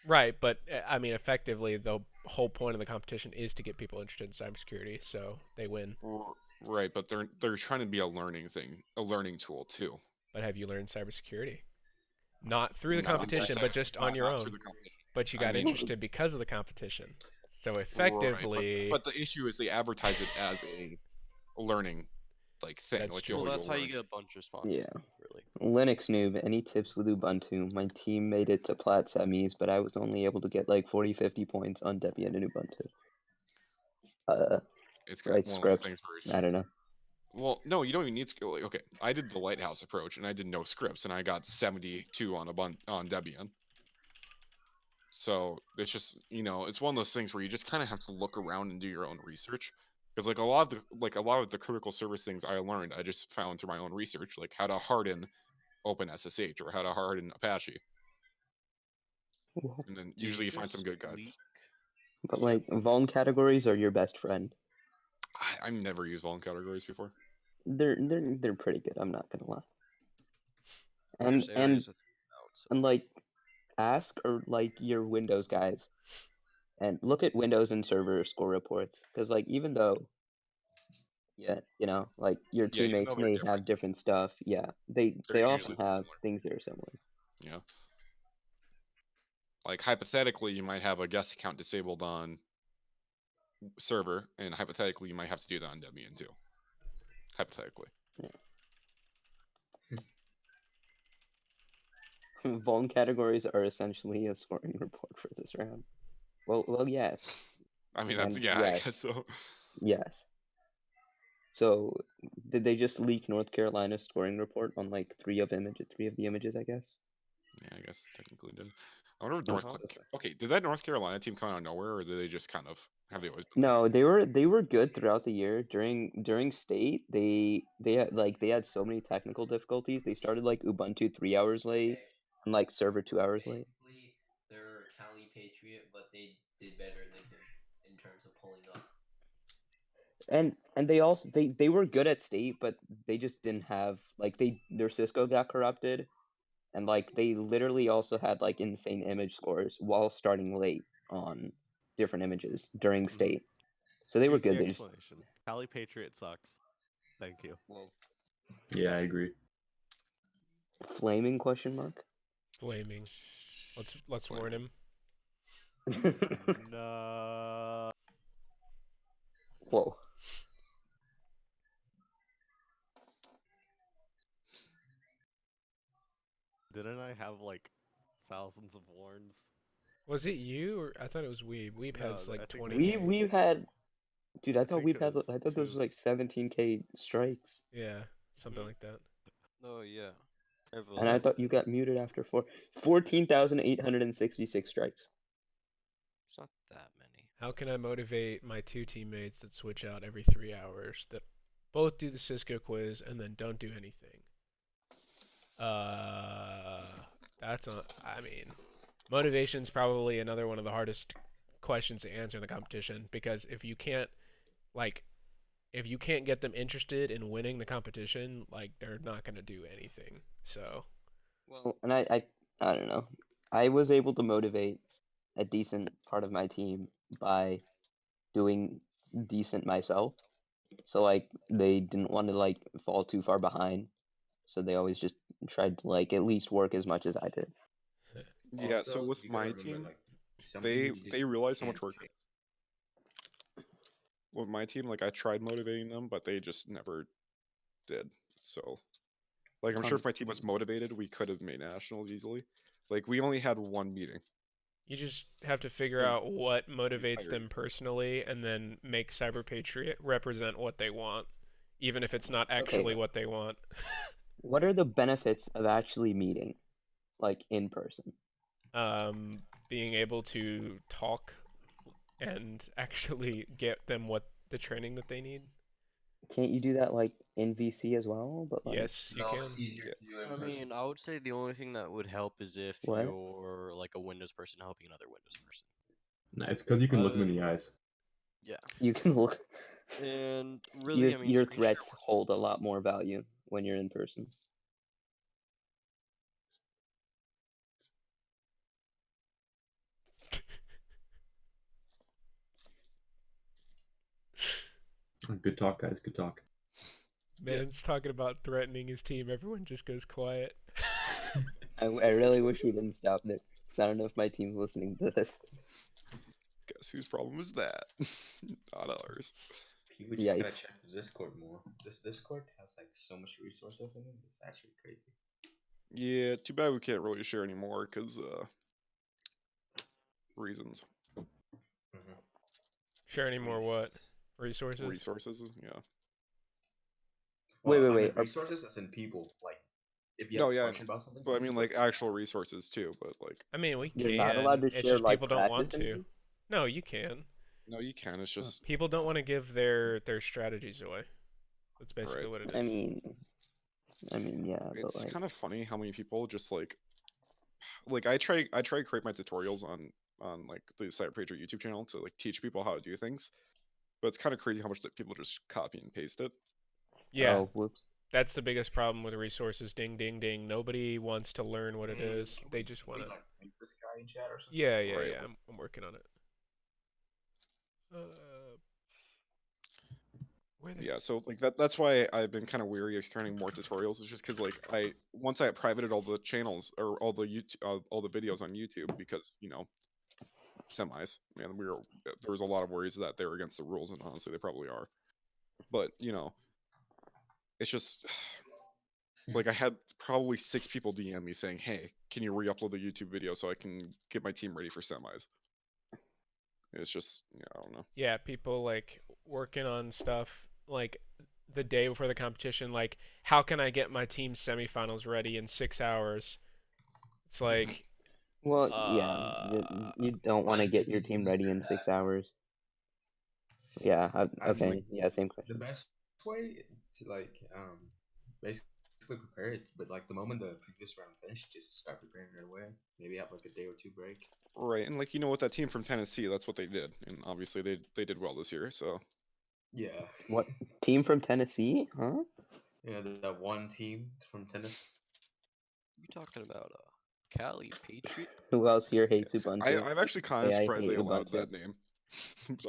Right, but I mean, effectively, the whole point of the competition is to get people interested in cybersecurity, so they win. Right, but they're trying to be a learning thing, a learning tool too. But have you learned cybersecurity? Not through the Not through competition, but just on your not through own. the competition. But you I got mean, interested because of the competition. So right, effectively, but the issue is they advertise it as a learning like thing. That's like true. Well, you'll that's how you learn. get a bunch of sponsors. Yeah. Really. Linux noob, any tips with Ubuntu? My team made it to plat semis, but I was only able to get like 40, 50 points on Debian and Ubuntu. It's Write one of those scripts. things where I don't know. well, no, you don't even need skill. Like, okay, I did the lighthouse approach and I did no scripts and I got 72 on on Debian. So it's just it's one of those things where you just kind of have to look around and do your own research. Because like a lot of the critical service things I learned, I just found through my own research, like how to harden OpenSSH or how to harden Apache, Well, and then Did usually you you find some just good guides. leak? but like vuln categories are your best friend. I've never used vuln categories before. They're pretty good. I'm not gonna lie. There's And areas with so and like ask or like your Windows guys and look at Windows and server score reports because like even though like your Yeah, even though teammates they're may different, have different stuff, they they're often usually have similar. things that are similar. Yeah. Like hypothetically, you might have a guest account disabled on server, and hypothetically, you might have to do that on Debian too. Hypothetically. Vuln categories are essentially a scoring report for this round. Well, yes, I mean, that's and yeah, I yes, guess so. yes. So, did they just leak North Carolina's scoring report on like three of the images, I guess? Yeah, I guess technically did. I wonder if Something to say. Okay, did that North Carolina team come out of nowhere, or did they just kind of have they always been? No, they were good throughout the year. During state, they had so many technical difficulties. They started like Ubuntu 3 hours late and like server 2 hours late. Basically, they're Cali Patriot, but they did better than him in terms of pulling up. And they also they were good at state, but they just didn't have like their Cisco got corrupted, and like they literally also had like insane image scores while starting late on different images during state. So they were Here's the good. They just explanation. Cali Patriot sucks. Thank you. well, Yeah, I agree. flaming question mark. flaming. Let's warn him. No. Whoa. Didn't I have like thousands of warns? Was it you or I thought it was Weeb? Weeb No, has I like think 20K. We've had, dude. I thought think we've it had. was I thought there was two. like 17K strikes, Yeah, something like that. Oh yeah. I have and I thought you 11. got muted after 14,866 strikes. It's not that many. How can I motivate my two teammates that switch out every 3 hours that both do the Cisco quiz and then don't do anything? That's not. I mean, motivation's probably another one of the hardest questions to answer in the competition because like, if you can't get them interested in winning the competition, like they're not gonna do anything. So. Well, and I don't know. I was able to motivate a decent part of my team by doing decent myself. So like they didn't want to like fall too far behind. So they always just tried to like at least work as much as I did. Yeah, so Also, with you gotta my remember, team, like something they you just they realized how can't much work. change. With my team, like I tried motivating them, but they just never did. So, like I'm sure if my team was motivated, we could have made nationals easily. Like we only had one meeting. You just have to figure Like, out what motivates entire them personally and then make CyberPatriot represent what they want, even if it's not actually what they want. What are the benefits of actually meeting? like in person? Being able to talk and actually get them what the training that they need. Can't you do that like in VC as well? But like, Yes, you No, can. it's easier to do it in I person. mean, I would say the only thing that would help is if What? you're like a Windows person helping another Windows person. Nah, it's because you can look them in Other the eyes. Yeah, you can look. and really, I mean, Your screen share threats hold a lot more value when you're in person. Good talk, guys. Good talk. Man's talking about threatening his team. Everyone just goes quiet. I really wish we didn't stop there, because I don't know if my team's listening to this. Guess whose problem is that? Not ours. People just gotta Yikes. check the Discord more. This Discord has like so much resources in it. It's actually crazy. Yeah, too bad we can't really share anymore because reasons. Mm-hmm. Share any more what? Resources? Resources, yeah. Wait, Well, I mean wait. resources as in people. Like if you No, have a yeah, question about something, but I mean Discord like actual resources too. But like, I mean, we You're can. not allowed to It's share just like people don't want practice to. info? No, you can. no, you can. It's just People don't want to give their strategies away. That's basically right. what it I is. mean, yeah, but It's like, kind of funny how many people just like I try to create my tutorials on like the CyberPatriot YouTube channel to like teach people how to do things. But it's kind of crazy how much that people just copy and paste it. Yeah, oh, whoops. that's the biggest problem with resources. Ding, ding, ding. Nobody wants to learn what it is. They just want to. like make this guy in chat or something. Yeah, Right. yeah. I'm working on it. Where they? Yeah, so like that's why I've been kind of weary of creating more tutorials. It's just because like once I privated all the channels or all the YouTube all the videos on YouTube because semis, man, there was a lot of worries that they were against the rules, and honestly they probably are. But it's just like I had probably 6 people DM me saying, "Hey, can you re-upload the YouTube video so I can get my team ready for semis?" It's just I don't know. Yeah, people like working on stuff like the day before the competition. Like, how can I get my team's semifinals ready in 6 hours? It's like, Well, yeah, you don't want to get your team ready in 6 hours. Yeah, I mean, okay, yeah, same the question. best way to like basically prepare it, but like the moment the previous round finished, just start preparing right away. Maybe have like a day or two break. Right, and like with that team from Tennessee, that's what they did, and obviously they did well this year. So Yeah. What team from Tennessee? Huh? Yeah, that one team from Tennessee. you talking about Cali Patriot? Who else here hates Ubuntu? I'm actually kind of Hey, I surprised hate they allowed Ubuntu. that name.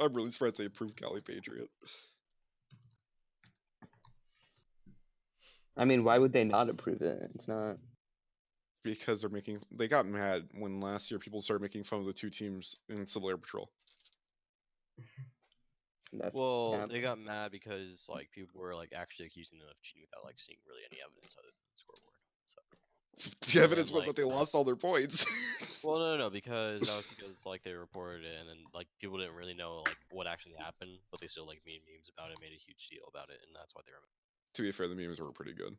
I'm really surprised they approved Cali Patriot. I mean, why would they not approve it? It's not. Because they got mad when last year people started making fun of the 2 teams in Civil Air Patrol. That's Well, cap. they got mad because like people were like actually accusing them of cheating without like seeing really any evidence other than the scoreboard. So The evidence then, was like, that they lost all their points. well, no, because that was because like they reported it, and then like people didn't really know like what actually happened, but they still like made memes about it, made a huge deal about it, and that's why they were. To be fair, the memes were pretty good.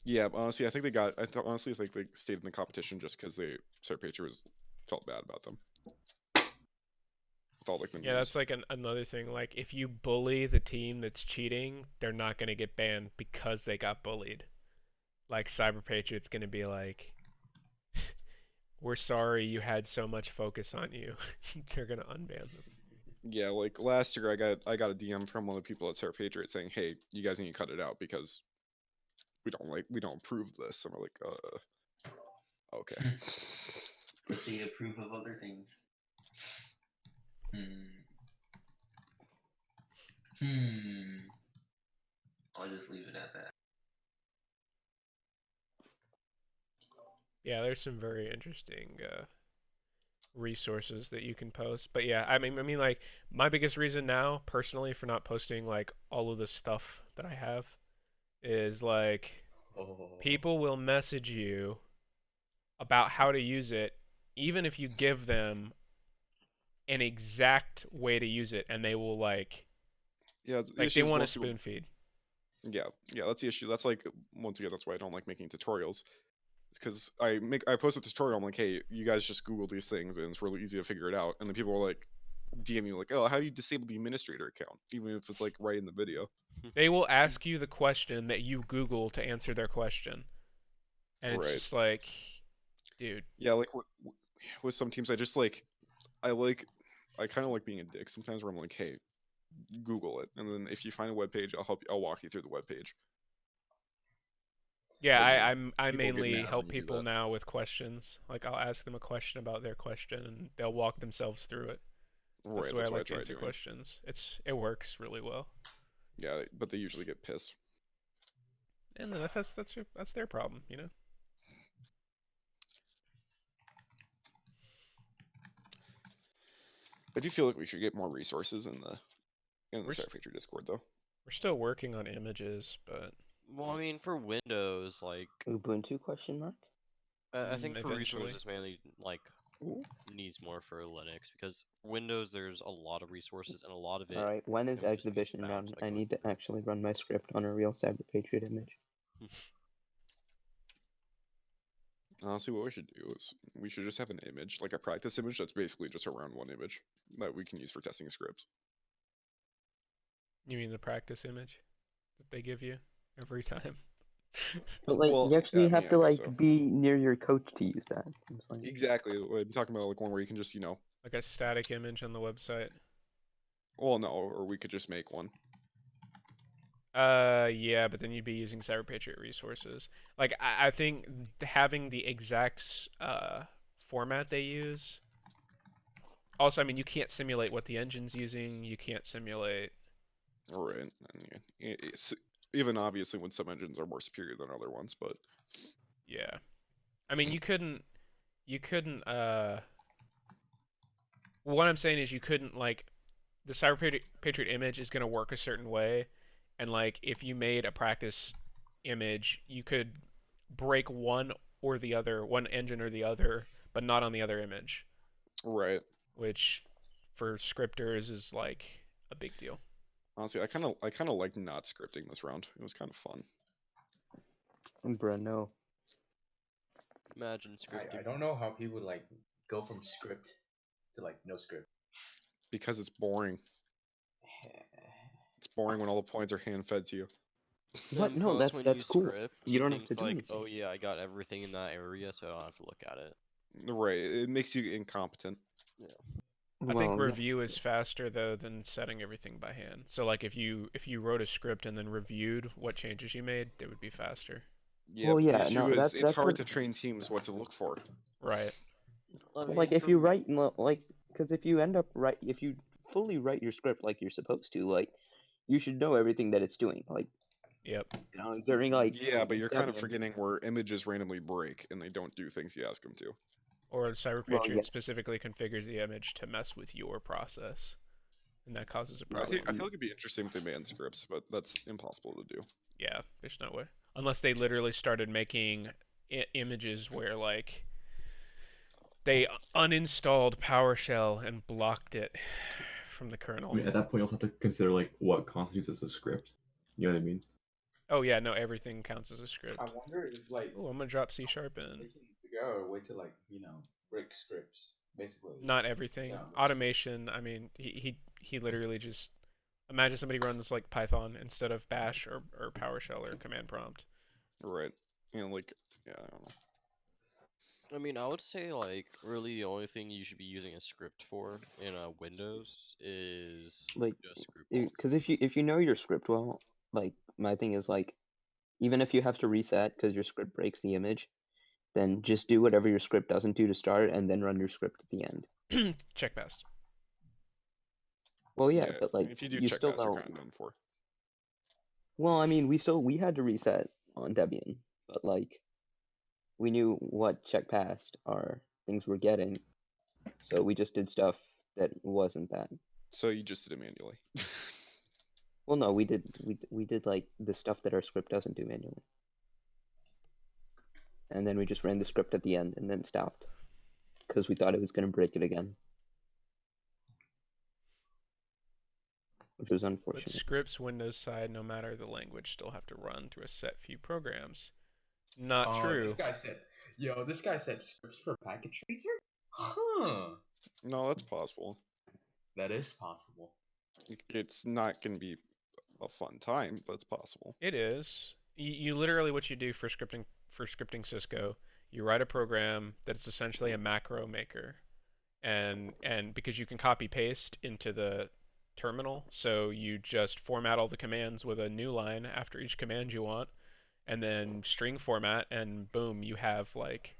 Yeah, honestly, honestly think they stayed in the competition just because CyberPatriot felt bad about them. With all like the yeah, memes. that's like another thing. Like, if you bully the team that's cheating, they're not gonna get banned because they got bullied. Like, CyberPatriot's gonna be like, "We're sorry you had so much focus on you." They're gonna unban them. Yeah, like last year I got a DM from one of the people at CyberPatriot saying, "Hey, you guys need to cut it out because we don't approve this." And we're like, okay. But they approve of other things. I'll just leave it at that. Yeah, there's some very interesting resources that you can post. But yeah, I mean, like my biggest reason now, personally, for not posting like all of the stuff that I have, is like people will message you about how to use it, even if you give them an exact way to use it, and they will like Yeah, they want to spoon feed. Yeah, that's the issue. That's like once again, that's why I don't like making tutorials. Because I post a tutorial. I'm like, hey, you guys just Google these things, and it's really easy to figure it out. And then people are like, DM me like, oh, how do you disable the administrator account? Even if it's like right in the video. They will ask you the question that you Google to answer their question, and it's Right. just like, dude. Yeah, like with some teams, I kind of like being a dick sometimes. Where I'm like, hey, Google it, and then if you find a web page, I'll walk you through the web page. Yeah, But, I people get mainly mad help when you do people that. now with questions. Like I'll ask them a question about their question, and they'll walk themselves through it. That's right, the way I that's what I like to try answer doing. questions. It works really well. Yeah, but they usually get pissed. And then that's their problem, you know. I do feel like we should get more resources in the We're s- CyberPatriot Discord though. We're still working on images, but Well, I mean, for Windows, like, Ubuntu question mark? I think for eventually. resources mainly, like, needs more for Linux because Windows there's a lot of resources and a lot of it Alright, when is can just be exhibition found done? by I going need to through. actually run my script on a real CyberPatriot image. Honestly, what we should do is we should just have an image, like a practice image that's basically just a round one image that we can use for testing scripts. You mean the practice image that they give you every time? But like, Well, you actually I mean, have I to guess like so. be near your coach to use that. It's like, Exactly. I'm talking about like one where you can just, Like a static image on the website. well, no, or we could just make one. Yeah, but then you'd be using CyberPatriot resources. Like, I think having the exact format they use. Also, I mean, you can't simulate what the engine's using. You can't simulate. Right. And, it's even obviously when some engines are more superior than other ones, but Yeah. I mean, you couldn't. What I'm saying is, you couldn't like. The CyberPatriot image is gonna work a certain way, and like if you made a practice image, you could break one or the other, one engine or the other, but not on the other image, right. which for scripters is like a big deal. Honestly, I kind of like not scripting this round. It was kind of fun. bruh, no. Imagine I scripting. don't know how people like go from script to like no script. Because it's boring. It's boring when all the points are hand fed to you. What? And No, plus, when you that's cool. script, You you don't have think to do like, anything. oh yeah, I got everything in that area, so I don't have to look at it. Right. It makes you incompetent. Yeah. I think Well, yes. review is faster though than setting everything by hand. So like if you wrote a script and then reviewed what changes you made, it would be faster. Yeah, Well, but the yeah, issue no, is it's that's hard what. to train teams what to look for. Right. I Well, like mean, if you write like, because if you end up if you fully write your script like you're supposed to, like, you should know everything that it's doing. Like, Yep. during like Yeah, but you're kind of Debian. forgetting where images randomly break and they don't do things you ask them to. Or Well, CyberPatriot yeah. specifically configures the image to mess with your process, and that causes a I problem. feel like it'd be interesting if they banned scripts, but that's impossible to do. Yeah, there's no way. Unless they literally started making images where like they uninstalled PowerShell and blocked it from the I kernel. mean, at that point, you also have to consider like what constitutes as a script. You know what I mean? Oh yeah, no, everything counts as a script. I wonder if like Oh, I'm gonna drop C# in. they can figure out a way to like break scripts basically. Not everything. Yeah, Automation. I mean, he literally just imagine somebody runs like Python instead of Bash or PowerShell or command prompt. Right. Like, yeah, I don't know. I mean, I would say like really the only thing you should be using a script for in Windows is Like, just group policy. because if you know your script well, like my thing is like, even if you have to reset because your script breaks the image, then just do whatever your script doesn't do to start, and then run your script at the end. Check passed. Well, yeah, Yeah, but like if you do you check still pass, you're know. kind of done for. Well, I mean, we had to reset on Debian, but like we knew what check passed our things were getting, so we just did stuff that wasn't that. So you just did it manually. Well, no, we did like the stuff that our script doesn't do manually, and then we just ran the script at the end and then stopped because we thought it was going to break it again. which was But unfortunate. scripts Windows side, no matter the language, still have to run through a set few programs. Not Oh, true. this guy said scripts for packet tracer? Huh. No, that's possible. That is possible. It's not going to be a fun time, but it's possible. It is. You literally what you do for scripting Cisco, you write a program that's essentially a macro maker, and because you can copy paste into the terminal, so you just format all the commands with a new line after each command you want, and then string format, and boom, you have like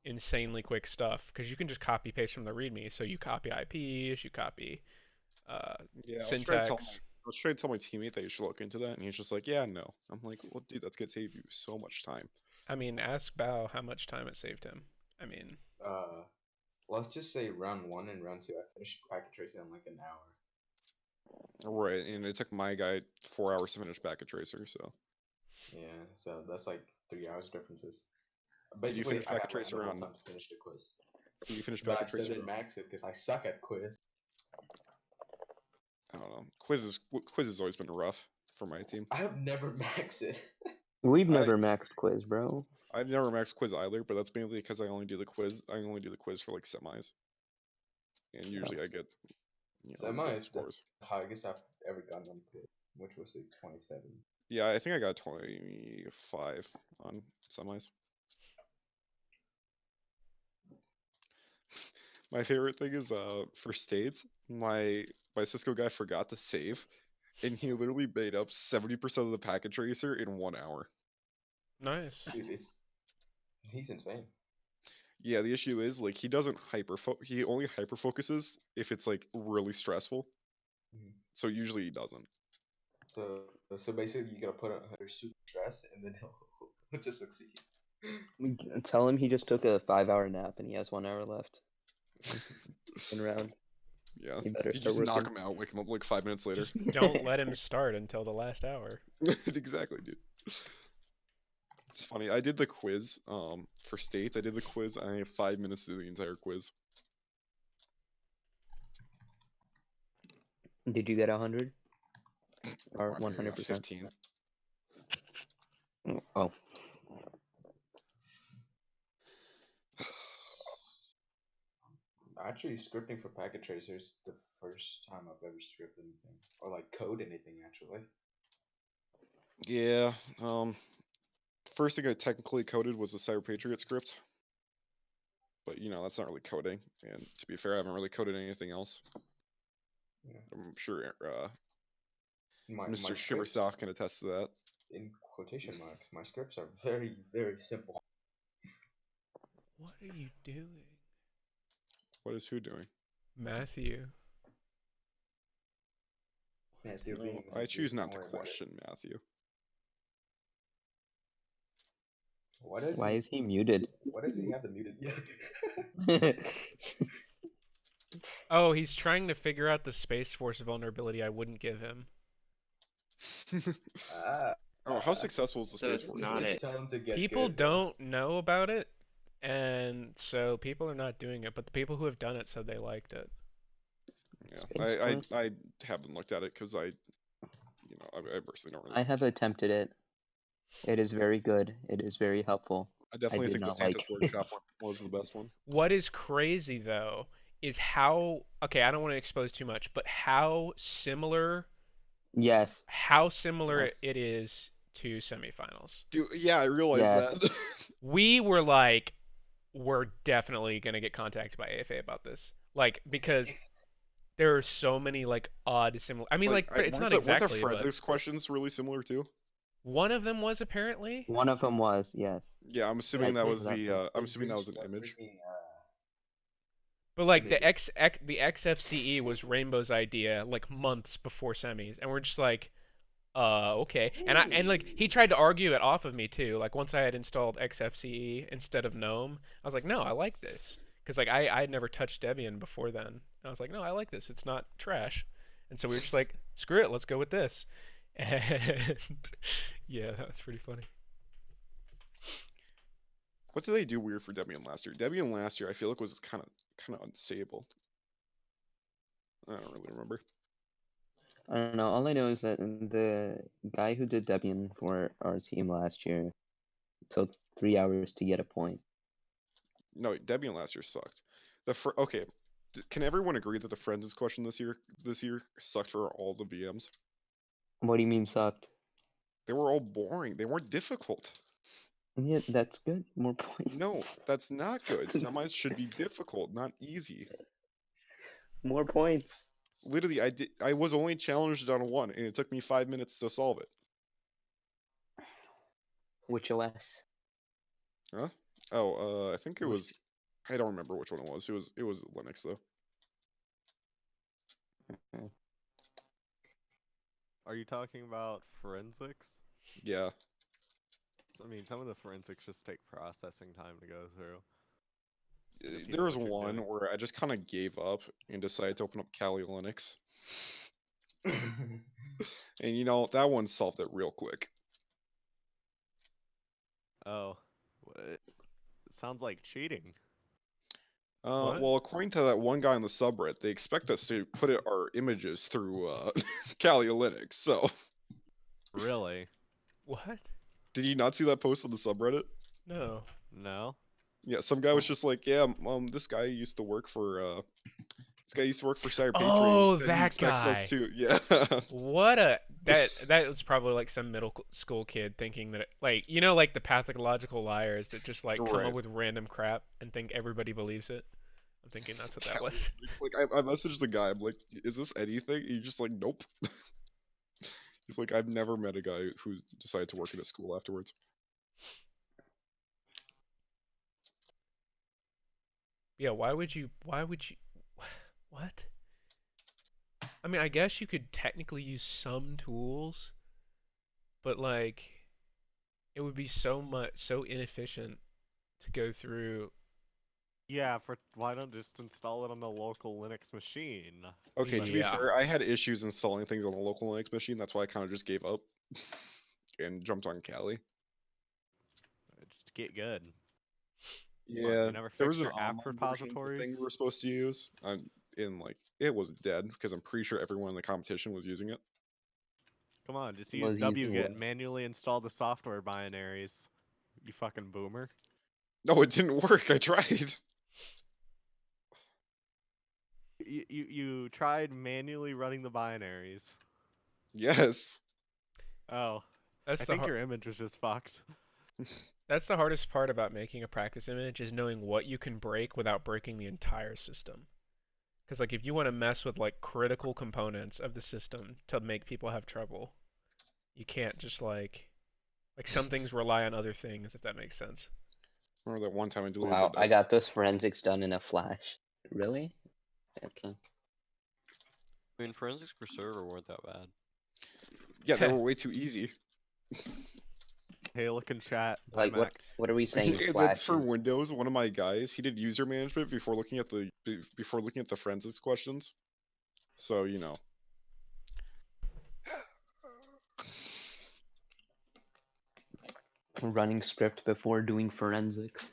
insanely quick stuff because you can just copy paste from the README. So you copy IPs, you copy Yeah, syntax. I was trying to tell my teammate that you should look into that, and he's just like, "Yeah, no." I'm like, "Well, dude, that's gonna save you so much time." I mean, ask Bao how much time it saved him. I mean, Let's just say round 1 and round 2, I finished packet tracing in like an hour. Right, and it took my guy 4 hours to finish Packet Tracer. So, Yeah, so that's like 3 hours differences. did you Basically, finish I Packet had like the Tracer whole on? time to finish the quiz. Did you finish But I Packet still Tracer? didn't max it because I suck at quiz. I don't know. Quiz has always been rough for my team. I have never maxed it. We've I- never maxed quiz, bro. I've never maxed quiz either, but that's mainly because I only do the quiz. I only do the quiz for like semis, and usually I get Semi good is the scores. highest I've ever gotten on quiz, which was like 27. Yeah, I think I got 25 on semis. My favorite thing is for states, my Cisco guy forgot to save, and he literally made up 70% of the packet tracer in 1 hour. nice. Dude, he's insane. Yeah, the issue is like he only hyper focuses if it's like really stressful. Mhm. So usually he doesn't. So basically, you gotta put under super stress, and then he'll just succeed. Tell him he just took a 5-hour nap and he has 1 hour left. In round. Yeah, You better you start just knock working. him out, wake him up like 5 minutes later. Just don't let him start until the last hour. Exactly, dude. It's funny. I did the quiz for states. I did the quiz. I have 5 minutes to do the entire quiz. Did you get 100? Or I think I got 100%? 15. Oh. Actually, scripting for packet tracers the first time I've ever scripted anything or like code anything. Actually, Yeah. First thing I technically coded was the CyberPatriot script. But that's not really coding. And to be fair, I haven't really coded anything else. Yeah. I'm sure my Mr. scripts, Shiversock can attest to that. in quotation marks, my scripts are very, very simple. What are you doing, What is who doing? Matthew? Matthew No, being I choose Matthew, not don't to worry about it. question Matthew. Why is he muted? Why does he have the muted? Yeah. Oh, he's trying to figure out the Space Force vulnerability I wouldn't give him. Oh, how successful is the So Space it's Force? not Just it. tell him to get People good, bro. don't know about it, and so people are not doing it. But the people who have done it said they liked it. Yeah, Space I Force? I haven't looked at it because I personally don't really. I have attempted it. It is very good. It is very helpful. I definitely did think the not Santa's like Workshop it. one was the best one. What is crazy though is how okay, I don't want to expose too much, but how similar Yes. Yes. it is to semifinals. Dude, yeah, I realized Yes. that. We were like, we're definitely gonna get contacted by AFA about this, like because there are so many like odd similar. I mean, like it's not weren't the exactly, but forensics questions really similar too? one of them was apparently. One of them was, yes. Yeah, I'm assuming I that was think the. I'm They assuming that was an breached the image. freaking, But like the images. the XFCE was Rainbow's idea like months before semis, and we're just like, okay. And like he tried to argue it off of me too. Like once I had installed XFCE instead of GNOME, I was like, no, I like this because like I had never touched Debian before then. And I was like, no, I like this. It's not trash. And so we were just like, screw it, let's go with this. And yeah, that was pretty funny. What did they do weird for Debian last year? Debian last year, I feel like was kind of unstable. I don't really remember. I don't know. All I know is that the guy who did Debian for our team last year took 3 hours to get a point. No, Debian last year sucked. Okay, can everyone agree that the forensics question this year sucked for all the VMs? What do you mean sucked? They were all boring. They weren't difficult. Yeah, that's good. More points. No, that's not good. Semis should be difficult, not easy. More points. Literally, I was only challenged on one, and it took me 5 minutes to solve it. Which OS? Huh? Oh, I think it Which- was. I don't remember which one it was. It was Linux though. Are you talking about forensics? Yeah. I mean, some of the forensics just take processing time to go through. And if you There know was what you're one doing. where I just kind of gave up and decided to open up Kali Linux. And you know, that one solved it real quick. Oh, it sounds like cheating. What? Well, according to that one guy on the subreddit, they expect us to put our images through Kali Linux. So, Really? What? did you not see that post on the subreddit? No. No. Yeah, some guy was just like, "Yeah, this guy used to work for CyberPatriot. Oh, And he that expects us guy. to, yeah." What a that was probably like some middle school kid thinking that like like the pathological liars that just like come up Right. with random crap and think everybody believes it. I'm thinking that's what that Kali was. Linux. Like, I messaged the guy. I'm like, "Is this anything?" He's just like, "Nope." He's like, "I've never met a guy who decided to work in a school afterwards." Yeah, why would you what? I mean, I guess you could technically use some tools, but like it would be so inefficient to go through. Yeah, why don't just install it on a local Linux machine? Okay, to be Yeah. fair, I had issues installing things on the local Linux machine. That's why I kind of just gave up and jumped on Kali. Just get good. Yeah, You never there was fix an your app online version of the thing we repositories? were supposed to use, and like it was dead because I'm pretty sure everyone in the competition was using it. Come on, just use Was using wget what? and manually install the software binaries. You fucking boomer. No, it didn't work. I tried. You tried manually running the binaries. Yes. Oh, That's I the think your image was just fucked. That's the hardest part about making a practice image is knowing what you can break without breaking the entire system. Because like if you want to mess with like critical components of the system to make people have trouble, you can't just like some things rely on other things if that makes sense. Remember that one time I deleted Wow, the I got those forensics done in a flash. Really? Okay. I mean, forensics for server weren't that bad. Yeah, they were way too easy. Hey, look in chat. Like iMac. what are we saying? And then Flash. for Windows, one of my guys, he did user management before looking at the forensics questions. So, you know. Running script before doing forensics.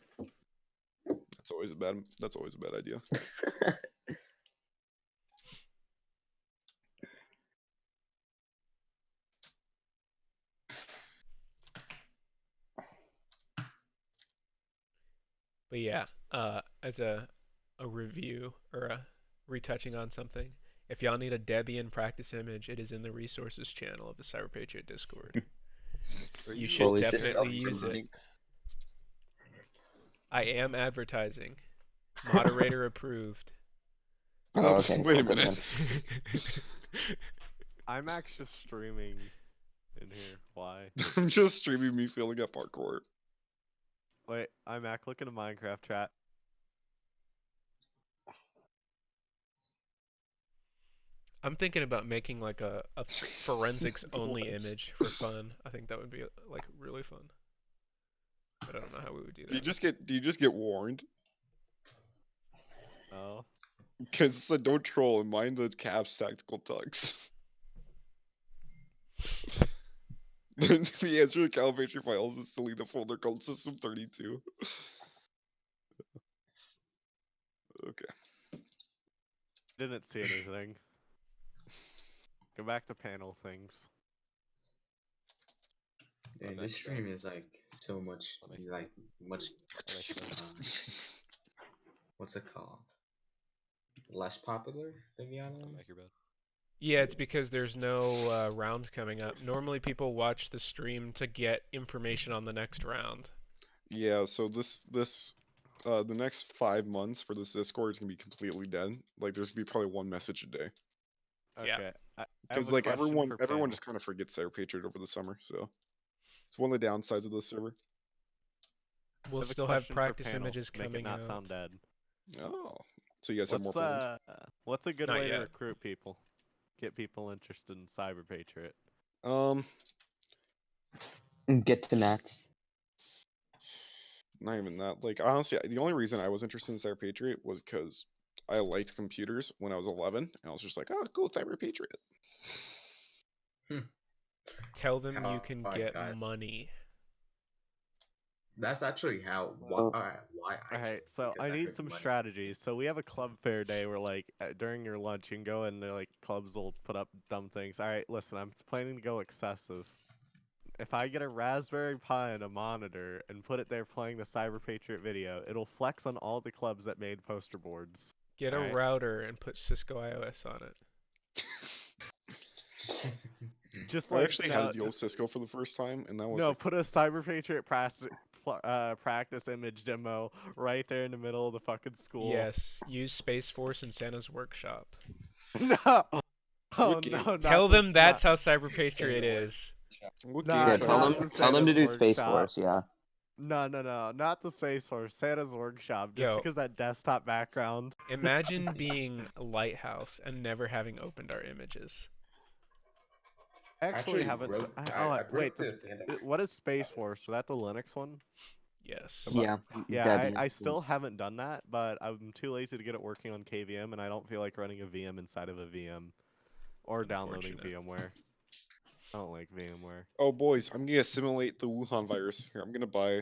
That's always a bad idea. But yeah, as a review or a retouching on something, if y'all need a Debian practice image, it is in the resources channel of the CyberPatriot Discord. You should Well, is this definitely use it. I am advertising. Moderator approved. Oh, okay. Wait a Well, minute. iMac's just streaming in here. Why? I'm just streaming me failing at parkour. Wait, iMac, look into Minecraft chat. I'm thinking about making like a forensics only image for fun. I think that would be like really fun. But I don't know how we would do that. Do you just get warned? Oh. Because it said don't troll and mind the caps tactical tugs. The answer to the calibration files is to delete the folder called System32. Okay. Didn't see anything. Go back to panel things. Dude, make this it stream is like so much, I'll make it like much. I'll make it What's it called? Less popular than the other I'll one. make your bed. Yeah, it's because there's no round coming up. Normally, people watch the stream to get information on the next round. Yeah, so the next 5 months for this Discord is gonna be completely dead. Like, there's gonna be probably one message a day. Yeah. Okay. I have Because a like question everyone for everyone panel. just kind of forgets CyberPatriot over the summer, so it's one of the downsides of this server. We'll I have a still have question for practice panel. images Make coming it not out. sound dead. Oh, so you guys have more plans? What's a good Not way to yet. recruit people? Get people interested in CyberPatriot. Get to Nats. Not even that. Like, honestly, the only reason I was interested in CyberPatriot was because I liked computers when I was 11, and I was just like, oh, cool, CyberPatriot. Tell them How you can I get got- money. That's actually how why I Alright, joined, so because I need could some money. strategies. So we have a club fair day where, like, during your lunch, you can go and like clubs will put up dumb things. Alright, listen, I'm planning to go excessive. If I get a Raspberry Pi and a monitor and put it there playing the CyberPatriot video, it'll flex on all the clubs that made poster boards. Get a Alright. router and put Cisco iOS on it. Just I like actually had to deal with Cisco for the first time, and that was no, like, put a CyberPatriot practice image demo right there in the middle of the fucking school. Yes, use Space Force in Santa's workshop. No. Oh What game? no! Not Tell this- them that's not- how CyberPatriot is. what Nah, game Yeah, should I tell not use? them the tell them to Santa's do Space Workshop. Force. Yeah. No, not the Space Force. Santa's Workshop. Just Yo. because that desktop background. Imagine being a lighthouse and never having opened our images. I actually haven't. wrote, Oh, I wait. wrote this and What is Space Force? Is that the Linux one? Yes. Yeah. Yeah, that'd be I interesting. still haven't done that, but I'm too lazy to get it working on KVM, and I don't feel like running a VM inside of a VM or downloading Unfortunate. VMware. I don't like VMware. Oh, boys, I'm gonna simulate the Wuhan virus. Here, I'm gonna buy.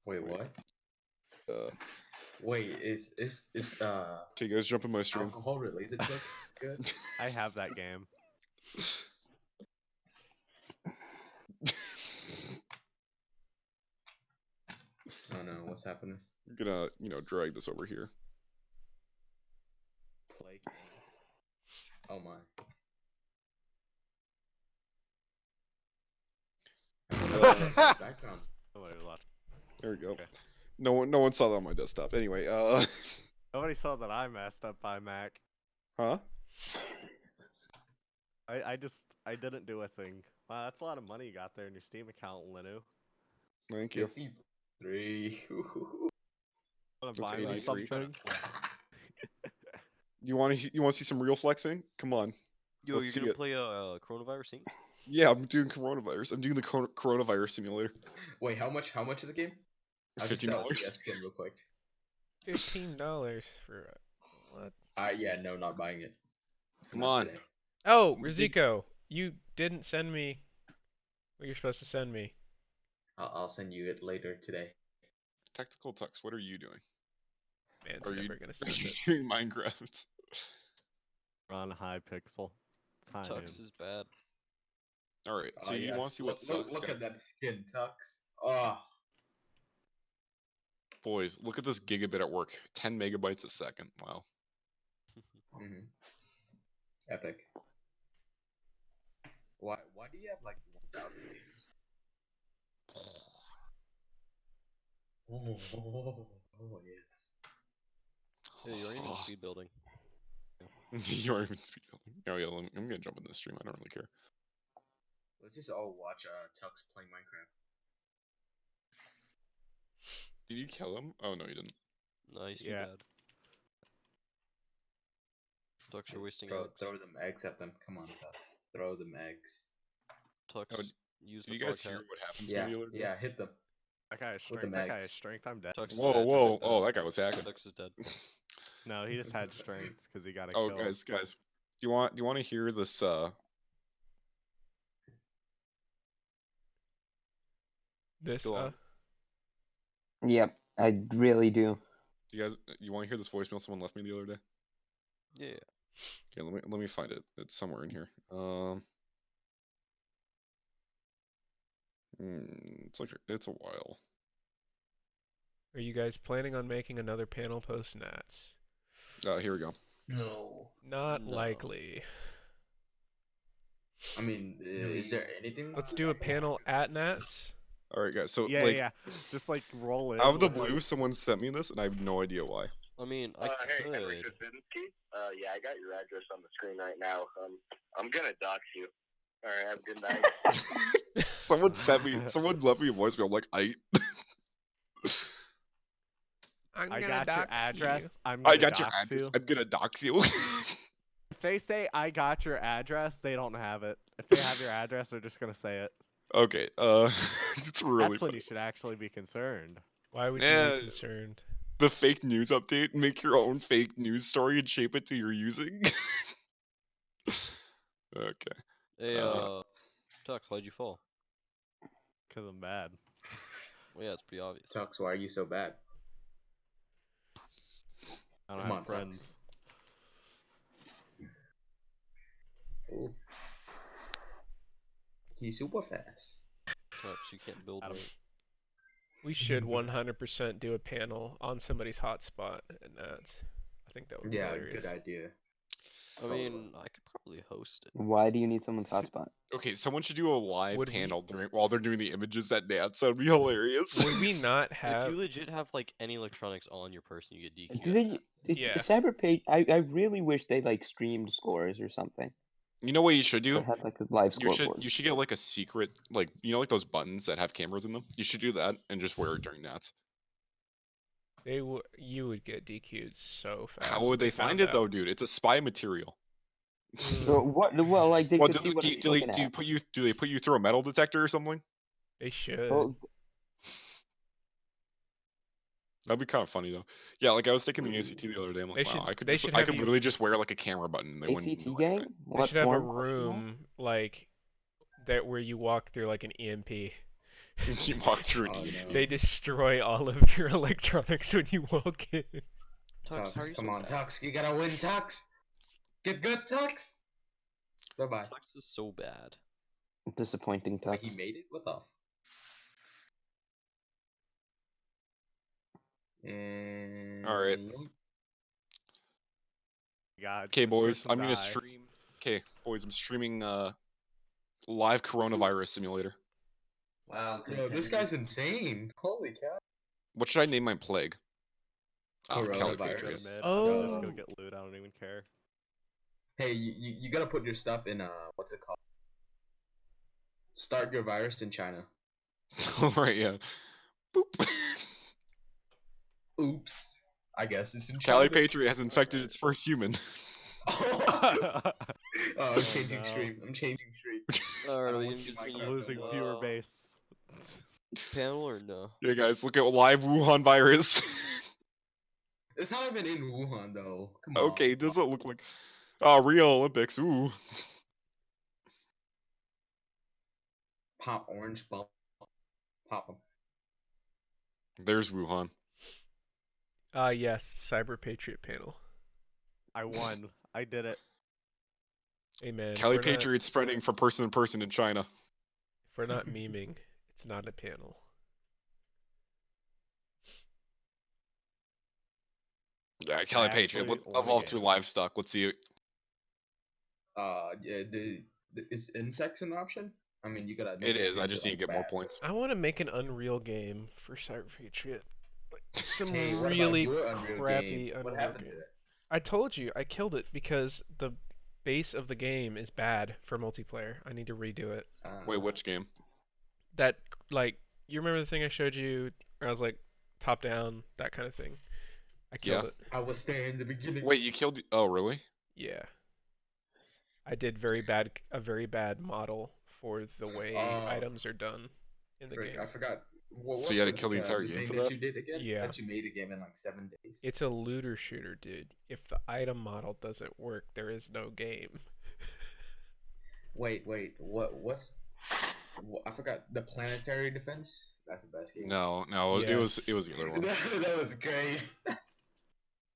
Wait, what? Uh, Wait, is okay, guys, jump in my stream. alcohol related joke good? I have that game. Oh no, what's happening? I'm gonna, drag this over here. Play game. Oh my. Backgrounds. There we go. Okay. No one saw that on my desktop. Anyway, Nobody saw that I messed up by Mac. huh? I didn't do a thing. Wow, that's a lot of money you got there in your Steam account, Linu. Thank you. 53. Wanna That's buy me 83. something? You want to see some real flexing? Come on. Yo, Let's you're see gonna it. play coronavirus scene? Yeah, I'm doing coronavirus. I'm doing the coronavirus simulator. Wait, how much is the game? I'll just sell a $15. CS skin real quick. $15 for what? Yeah, no, not buying it. Come Not on. today. Oh, You did- Riziko, you didn't send me what you're supposed to send me. I'll send you it later today. Tactical Tux, what are you doing? Man's Are you, never gonna are send you it. doing Minecraft? On high pixel. It's high noon. Tux is bad. All right. So you yes. want to see what sucks, Look guys? at that skin, Tux. Oh, Boys, look at this gigabit at work. 10 megabytes a second. Wow. epic. Why do you have like 1,000 games? Oh yes. Yeah, you aren't even speed building. You aren't even speed building. Oh yeah, I'm gonna jump in this stream. I don't really care. Let's just all watch Tux play Minecraft. Did you kill him? Oh no, you didn't. No, he's too Yeah. bad. Tux, you're wasting Throw eggs. them eggs at them. Come on, Tux. Throw them eggs. Tux, Oh, use Did the you guys frog hear hat. what happened to Yeah, me the other day? yeah, hit them. That guy has With the strength. That guy mags. has strength. I'm dead. Tux is Whoa, dead. Tux whoa, is dead. oh, that guy was hacking. Tux is dead. No, he just had strength because he got a Oh, kill. guys, do you want to hear this? This Go on. Yep, I really do. You want to hear this voicemail someone left me the other day? Yeah. Okay, let me find it. It's somewhere in here. It's like it's a while. Are you guys planning on making another panel post Nats? Here we go. No. Not No. likely. I mean, is there anything? Let's do a panel at Nats. All right, guys. So Yeah, like, yeah. Just like roll in. out of the with, like- blue, someone sent me this, and I have no idea why. I mean, I Hey, Henry could. Kaczynski. Yeah, I got your address on the screen right now. I'm gonna dox you. All right, have a good night. Someone sent me. Someone left me a voicemail. I'm like, I got your address. I'm I gonna got your dox address. you. I'm gonna dox you. If they say I got your address, they don't have it. If they have your address, they're just gonna say it. Okay. It's really That's when funny. you should actually be concerned. Why would you Yeah. be concerned? The fake news update. Make your own fake news story and shape it to your using. Okay. Hey, Tux, why'd you fall? Cause I'm bad. Well, yeah, it's pretty obvious. Tux, why are you so bad? I don't Come have on, Tux. friends. Ooh. He's super fast. Tux, you can't build Adam. right. We should 100% do a panel on somebody's hotspot at Nats. I think that would be Yeah, hilarious. good idea. I mean, I could probably host it. Why do you need someone's hotspot? Okay, someone should do a live Would we- panel while they're doing the images at Nats. That'd be hilarious. Would we not If have? you legit have like any electronics on your person, you get DQ'd. Do at they? that. It's Yeah. CyberPatriot. I really wish they like streamed scores or something. You know what you should They do? had like a live You scoreboard. should get like a secret, like like those buttons that have cameras in them. You should do that and just wear it during Nats. You would get DQ'd so fast. How if would they find found it out. though, dude? It's a spy material. What? Well, like they Well, could see what he's looking at. do they put you through a metal detector or something? They should. Well, That'd be kind of funny though. Yeah, like I was taking the ACT the other day. I'm like, They wow, should- I could they just, should I have could you- literally just wear like a camera button. And they wouldn't ACT know gang? anything. They What should have a form? Question mark? room like that where you walk through like an EMP. You walk through Oh, an no. They destroy all of your electronics when you walk in. Tux, how are you Come so on, bad? Tux. You gotta win, Tux. Get good, Tux. Bye bye. Tux is so bad. Disappointing Wait, touch. he made it? What the? And... All right. God. Okay, this boys, person I'm gonna die. stream. Okay, boys, I'm streaming live coronavirus simulator. Wow. Yo, this guy's insane. Holy cow. What should I name my plague? Cali Coronavirus. Patriot. Admit, Oh. I'm just gonna get loot. I don't even care. Hey, you gotta put your stuff in, what's it called? Start your virus in China. Right, yeah. Boop. Oops. I guess it's in Cali China. Patriot has infected its first human. Oh, I'm Oh, changing no. stream. I'm changing stream. Alright, I are we want gonna to see my continue I'm losing to, viewer base. panel or no? Yeah, guys, look at live Wuhan virus. It's not even in Wuhan though. Come on. Okay, does it look like Rio Olympics? Ooh. Pop orange bump. Pop 'em. There's Wuhan. Yes, CyberPatriot panel. I won. I did it. Hey man, Cali Patriot spreading from person to person in China. If we're not memeing, it's not a panel. Yeah, Cali Patriot. actually Let's won a evolve game. through livestock. Let's see it. Yeah, is insects an option? I mean, you gotta. make It is. I into, just need to like, get more bats. points. I want to make an Unreal game for CyberPatriot. Like, some Hey, what really about your Unreal crappy game? What Unreal happened game. to it? I told you, I killed it because the base of the game is bad for multiplayer. I need to redo it. Wait, which game? That, like, you remember the thing I showed you where I was like, top down, that kind of thing? I killed Yeah. it. I was there in the beginning. Wait, you killed? Oh, really? Yeah. I did a very bad model for the way items are done in the game. I forgot. What So you had to was kill the entire the game thing for that that? you did again? Yeah. That you made a game in like 7 days. It's a looter shooter, dude. If the item model doesn't work, there is no game. Wait. What's? I forgot the planetary defense. That's the best game. No, it was the other one. that was great.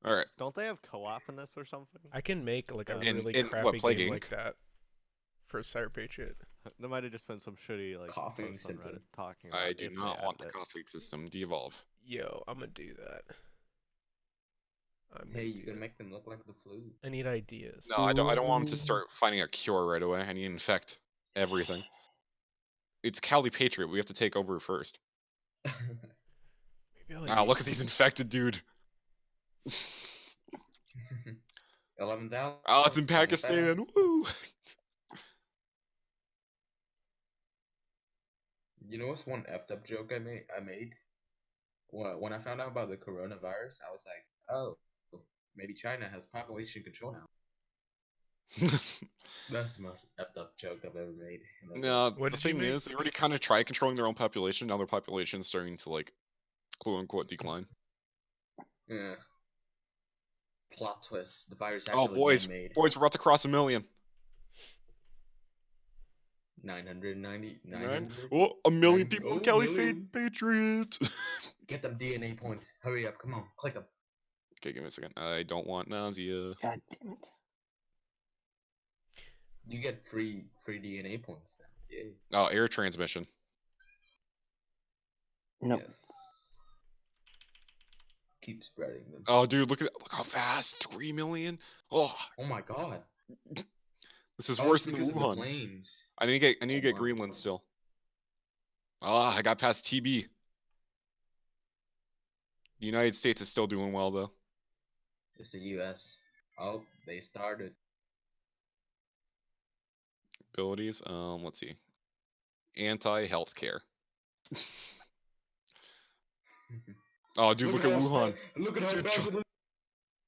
All right. Don't they have co-op in this or something? I can make like a In- really in what, crappy Plague game Inc? like that for CyberPatriot. There might have just been some shitty like Coughing post on symptom. Reddit talking about I do if they not want the added it. coffee system devolve. Yo, I'm gonna do that. Hey, you can make them look like the flu. I need ideas. No, I don't want them to start finding a cure right away. I need to infect everything. It's Cali Patriot. We have to take over first. Maybe I'll Wow, use... look at these infected, dude. 11,000. Oh, it's in Pakistan. Woo! You know what's one effed up joke I made? Well, when I found out about the coronavirus, I was like, oh, maybe China has population control now. That's the most effed up joke I've ever made. And that's No, it. What the did you thing make? is, they already kind of tried controlling their own population. Now their population's starting to, like, quote unquote decline. Yeah. Plot twist. The virus Oh, actually boys, man-made. we're about to cross 1 million. 990. Nine? 900. Oh, 1 million 90. people Oh, in Cali million. Patriot. Get them DNA points. Hurry up. Come on. Click them. Okay, give me a second. I don't want nausea. God damn it. You get free DNA points now. Yay. Oh, air transmission. Nope. Yes. Keep spreading them. Oh, dude, look how fast. 3 million. Oh, Oh my god. this is Oh, worse it's than because of the Wuhan. planes. I need to Oh get my Greenland God. still. Ah, I got past TB. The United States is still doing well though. It's the US. Oh, they started. Abilities. Let's see. Anti-healthcare. Oh, dude, look at Wuhan. Look at how Dude, fast it is.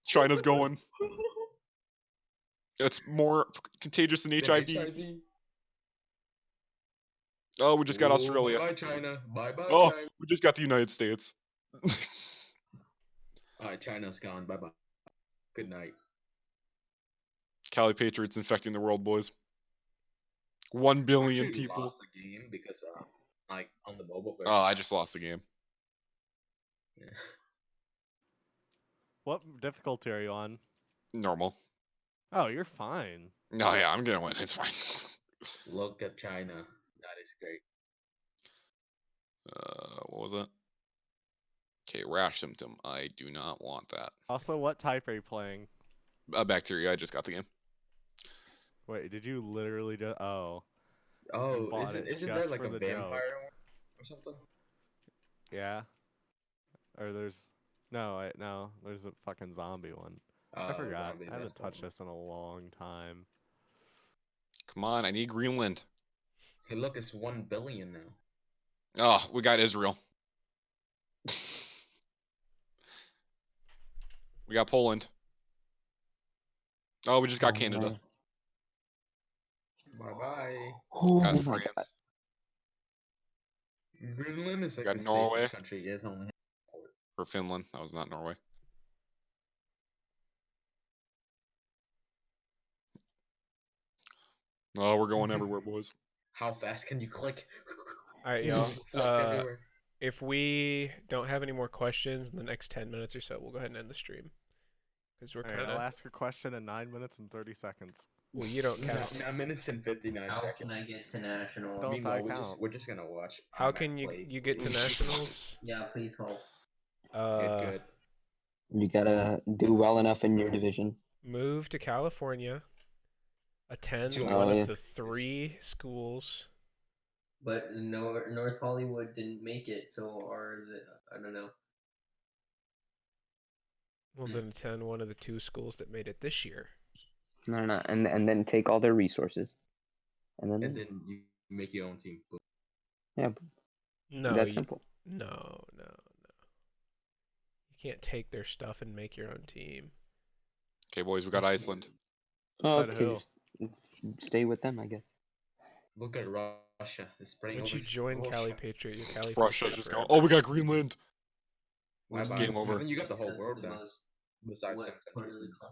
China's going. It's more contagious than The HIV. Oh, we just got Australia. Bye, China. Bye, Oh, China. we just got the United States. Alright, China's gone. Bye bye. Good night. Cali Patriots infecting the world, boys. 1 billion Actually people. lost the game because like on the mobile Oh, version. I just lost the game. Yeah. What difficulty are you on? Normal. Oh, you're fine. No, yeah, I'm gonna win. It's fine. Look at China. That is great. What was that? Okay, rash symptom. I do not want that. Also, what type are you playing? Bacteria. I just got the game. Wait, did you literally just? Oh. Oh, bought it isn't there just like for a the vampire joke. one or something? Yeah. Or there's no, there's a fucking zombie one. I forgot. Zombie, I that's haven't the touched one. this in a long time. Come on, I need Greenland. Hey, look, it's 1 billion now. Oh, we got Israel. We got Poland. Oh, we just got Canada. Bye bye. Oh Got my god. France. Greenland is like Got the Norway. safest country. It is only. Or Finland. That was not Norway. Oh, we're going everywhere, boys. How fast can you click? Alright, y'all. Flipped everywhere. If we don't have any more questions in the next 10 minutes or so, we'll go ahead and end the stream. Because we're Alright, kind I'll of... ask a question in 9 minutes and 30 seconds. Well, you don't count. 9 minutes and 59 How seconds. can I get to nationals? Don't Meanwhile, I we're count? just gonna watch. How Matt can play. you get to nationals? Yeah, please hold. Good. You gotta do well enough in your division. Move to California. Attend Join one Oh, of yeah. the 3 schools. But North Hollywood didn't make it, so I don't know. Well, then attend one of the 2 schools that made it this year. No. And then take all their resources. And then, you make your own team. yeah, No, that's simple. No. You can't take their stuff and make your own team. Okay, boys, we got Iceland. Oh, Said okay, who? just stay with them, I guess. Look at Russia. It's spreading Once over. you join Russia. Cali Patriot, you're Cali Russia's Patriot just forever. going. Oh, we got Greenland. Bye bye. Game over. Then you got the whole The world now. most- Besides what some part countries of the in con-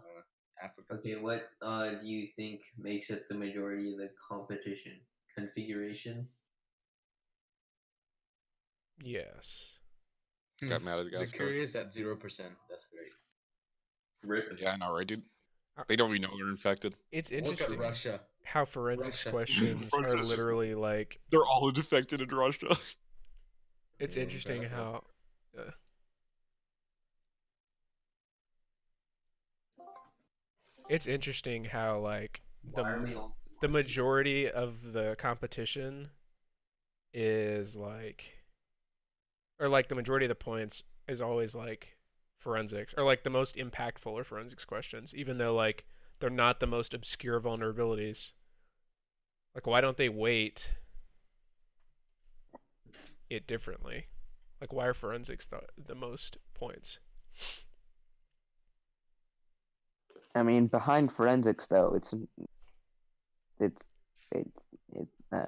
Africa. Okay, what do you think makes it the majority of the competition? Configuration? Yes. Got The Madagascar. Korea is at 0%. That's great. Rip. Yeah, I know, right, dude? They don't even know they're infected. It's Look at interesting Russia. how forensics Russia. questions are Russia's just- literally like. They're all infected in Russia. It's Yeah, interesting exactly. how. It's interesting how like Why are we the majority of the competition is like, or like the majority of the points is always like forensics, or like the most impactful or forensics questions, even though like they're not the most obscure vulnerabilities. Like, why don't they weight it differently? Like, why are forensics the most points? I mean, behind forensics though, it's I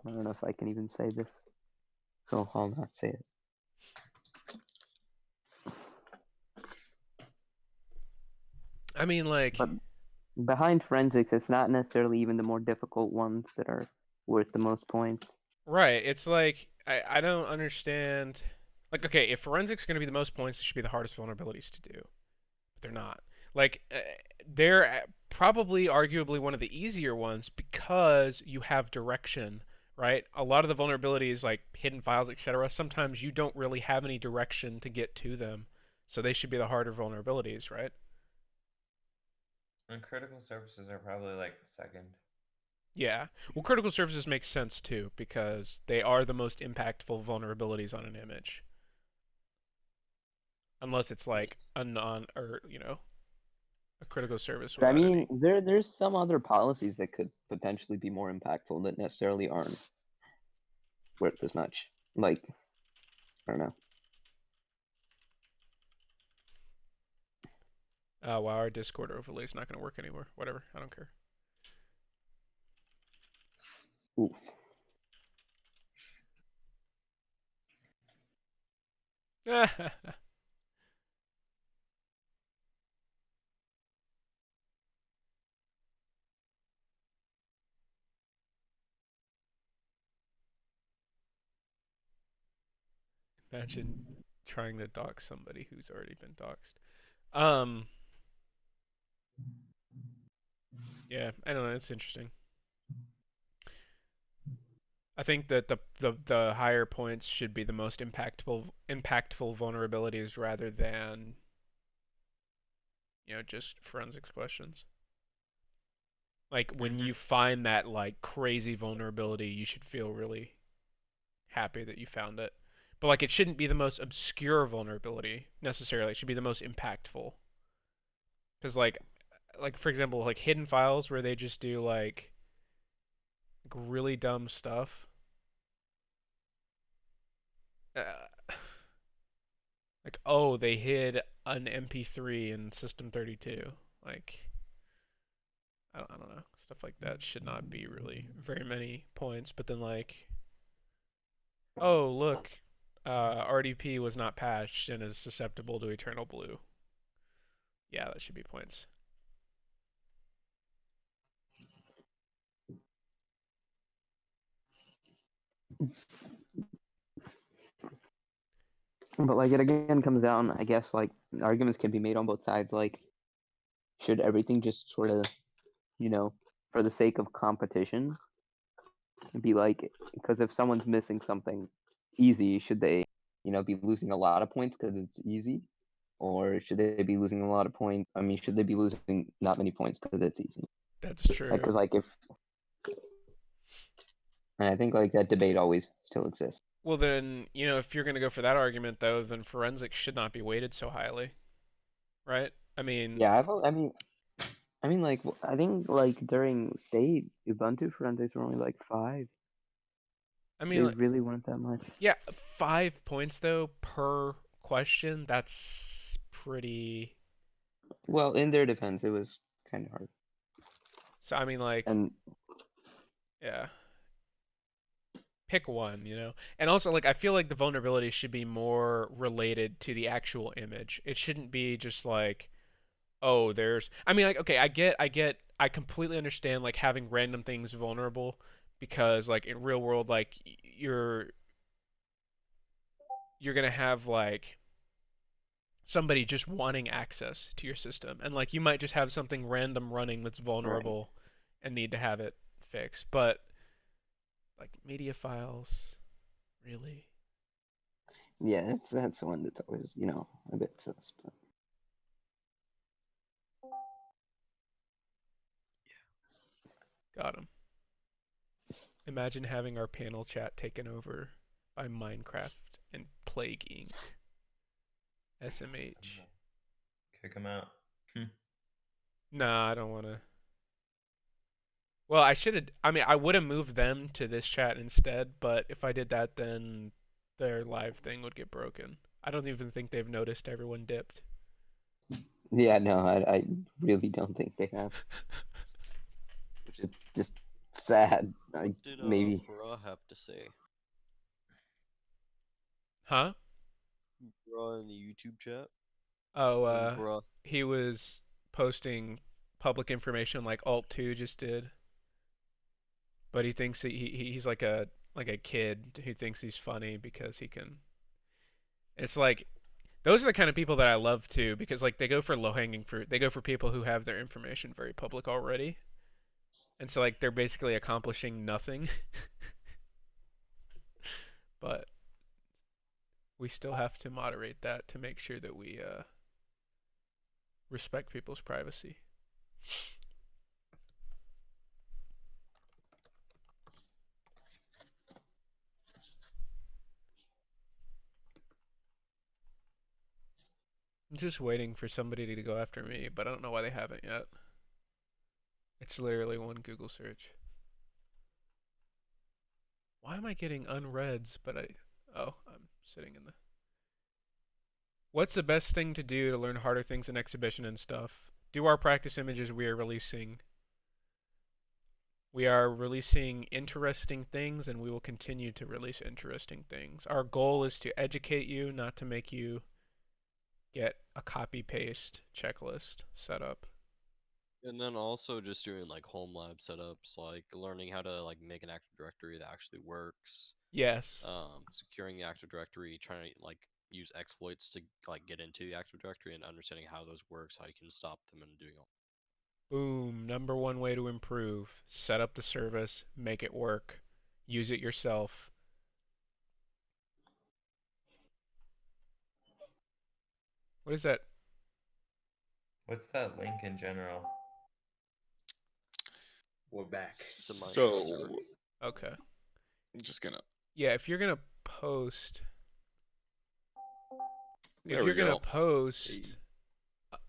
don't know if I can even say this, so I'll not say it. I mean, like, But behind forensics, it's not necessarily even the more difficult ones that are worth the most points. right? It's like I don't understand. Like, okay, if forensics are going to be the most points, it should be the hardest vulnerabilities to do. But they're not. Like, they're probably arguably one of the easier ones because you have direction, right? A lot of the vulnerabilities, like hidden files, etc., sometimes you don't really have any direction to get to them. So they should be the harder vulnerabilities, right? And critical services are probably like second. Yeah. Well, critical services make sense too because they are the most impactful vulnerabilities on an image. Unless it's like a non or, a critical service But I without mean, any. there's some other policies that could potentially be more impactful that necessarily aren't worth as much. Like, I don't know. Wow, our Discord overlay is not going to work anymore. Whatever, I don't care. Oof. Imagine trying to dox somebody who's already been doxed. Um, yeah, I don't know. It's interesting. I think that the higher points should be the most impactful vulnerabilities rather than just forensics questions. Like when you find that like crazy vulnerability, you should feel really happy that you found it. But like it shouldn't be the most obscure vulnerability necessarily. It should be the most impactful. Because like for example, like hidden files where they just do like really dumb stuff. Like, oh, they hid an MP3 in System 32. Like, I don't know. Stuff like that should not be really very many points. But then, like, oh, look, RDP was not patched and is susceptible to Eternal Blue. Yeah, that should be points. But like it again comes down, I guess like arguments can be made on both sides. Like, should everything just sort of, for the sake of competition, be like, because if someone's missing something easy, should they, be losing a lot of points because it's easy, or should they be losing a lot of points? I mean, should they be losing not many points because it's easy? That's true. Because like if, and I think like that debate always still exists. Well, then, if you're going to go for that argument, though, then forensics should not be weighted so highly. Right? I mean... Yeah, I mean, like, I think, like, during state, Ubuntu forensics were only, like, 5. I mean, They like, really weren't that much. yeah, 5 points, though, per question. That's pretty... Well, in their defense, it was kind of hard. So, I mean, like... And... Yeah. Pick one, And also, like, I feel like the vulnerability should be more related to the actual image. It shouldn't be just like, oh, there's... I mean, like, okay, I completely understand, like, having random things vulnerable because, like, in real world, like, you're gonna have, like, somebody just wanting access to your system, and like you might just have something random running that's vulnerable and need to have it fixed. But like media files, really? Yeah, that's the one that's always, a bit sus. But... Got him. Imagine having our panel chat taken over by Minecraft and Plague Inc. SMH. Kick him out. Nah, I don't want to. Well, I should have. I mean, I would have moved them to this chat instead, but if I did that, then their live thing would get broken. I don't even think they've noticed everyone dipped. Yeah, no, I really don't think they have. Which is just sad. What did maybe. Bruh have to say? Huh? Bruh in the YouTube chat? Oh, Bruh. he was posting public information like Alt2 just did. But he thinks he's like a kid who thinks he's funny because he can. It's like those are the kind of people that I love too, because like they go for low hanging fruit. They go for people who have their information very public already. And so like they're basically accomplishing nothing. But we still have to moderate that to make sure that we respect people's privacy. I'm just waiting for somebody to go after me, but I don't know why they haven't yet. It's literally one Google search. Why am I getting unreads, but I'm sitting in the... What's the best thing to do to learn harder things in exhibition and stuff? Do our practice images we are releasing. We are releasing interesting things, and we will continue to release interesting things. Our goal is to educate you, not to make you get a copy-paste checklist set up. And then also just doing like home lab setups, like learning how to like make an Active Directory that actually works. Yes. Securing the Active Directory, trying to like use exploits to like get into the Active Directory and understanding how those works, how you can stop them and doing all. Boom. Number one way to improve. Set up the service, make it work, use it yourself. What is that? What's that link in general? We're back. It's a Minecraft So, server. Okay. I'm just gonna. Yeah, if you're gonna post, There we go. post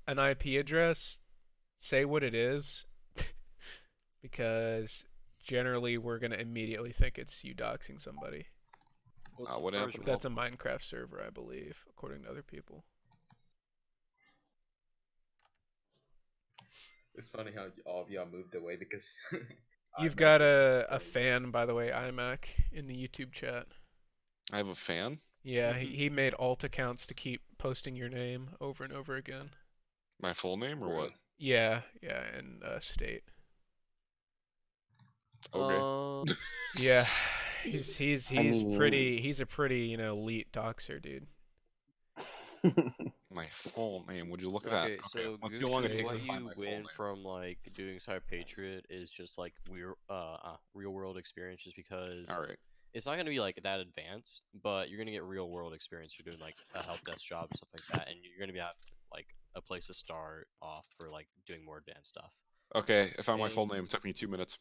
an IP address, say what it is, because generally we're gonna immediately think it's you doxing somebody. What happened? That's a Minecraft server, I believe, according to other people. It's funny how all of y'all moved away because You've iMac got was just a playing. fan, by the way, iMac, in the YouTube chat. I have a fan? Yeah, he made alt accounts to keep posting your name over and over again. My full name or what? Yeah, and state. Okay. Yeah, he's mean- he's a pretty elite doxer, dude. My full name. Would you look at Okay, that? so Let's see how long it takes what to find you my full win name. from like doing CyberPatriot is just like real world experience, just because All right. it's not gonna be like that advanced, but you're gonna get real world experience for doing like a help desk job and stuff like that, and you're gonna have like a place to start off for like doing more advanced stuff. Okay, I found my full name. It took me 2 minutes.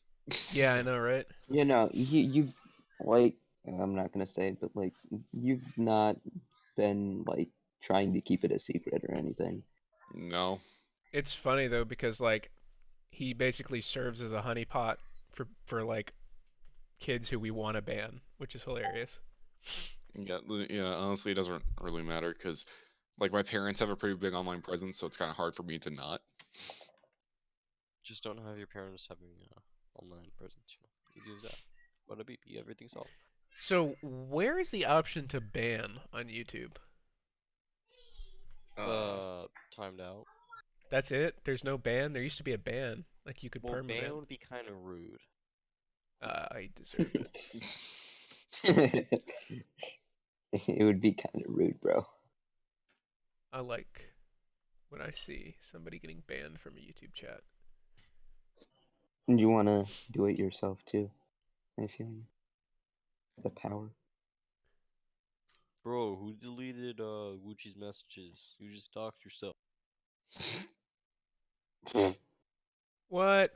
Yeah, I know, right? You've like I'm not gonna say it, but like you've not been like trying to keep it a secret or anything. No. It's funny though because like he basically serves as a honeypot for like kids who we want to ban, which is hilarious. Yeah, honestly, it doesn't really matter because, like, my parents have a pretty big online presence, so it's kind of hard for me to not. Just don't have your parents having online presence. You use that. What a beep, everything's solved. So where is the option to ban on YouTube? Timed out. That's it? There's no ban? There used to be a ban. Like you could Well, permaban. ban would be kind of rude. I deserve it. It would be kind of rude, bro. I like when I see somebody getting banned from a YouTube chat. And you want to do it yourself too. I feel you. The power. Bro, who deleted Wuchi's messages? You just doxed yourself. What?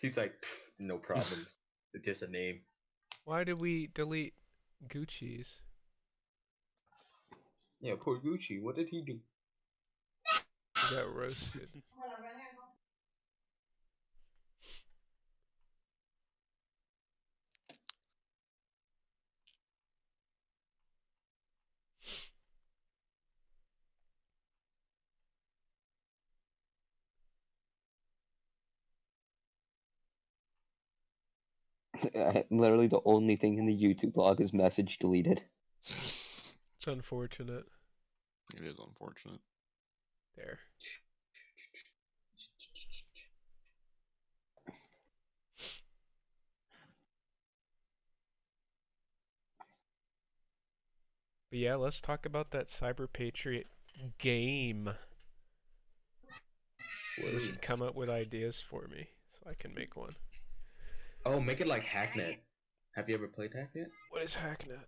He's like, no problems. It's just a name. Why did we delete Gucci's? Yeah, poor Gucci. What did he do? He got roasted. Literally the only thing in the YouTube log is message deleted. It's unfortunate. It is unfortunate. There. But yeah, let's talk about that CyberPatriot game. You should come up with ideas for me so I can make one. Oh, make it like Hacknet. Have you ever played Hacknet? What is Hacknet?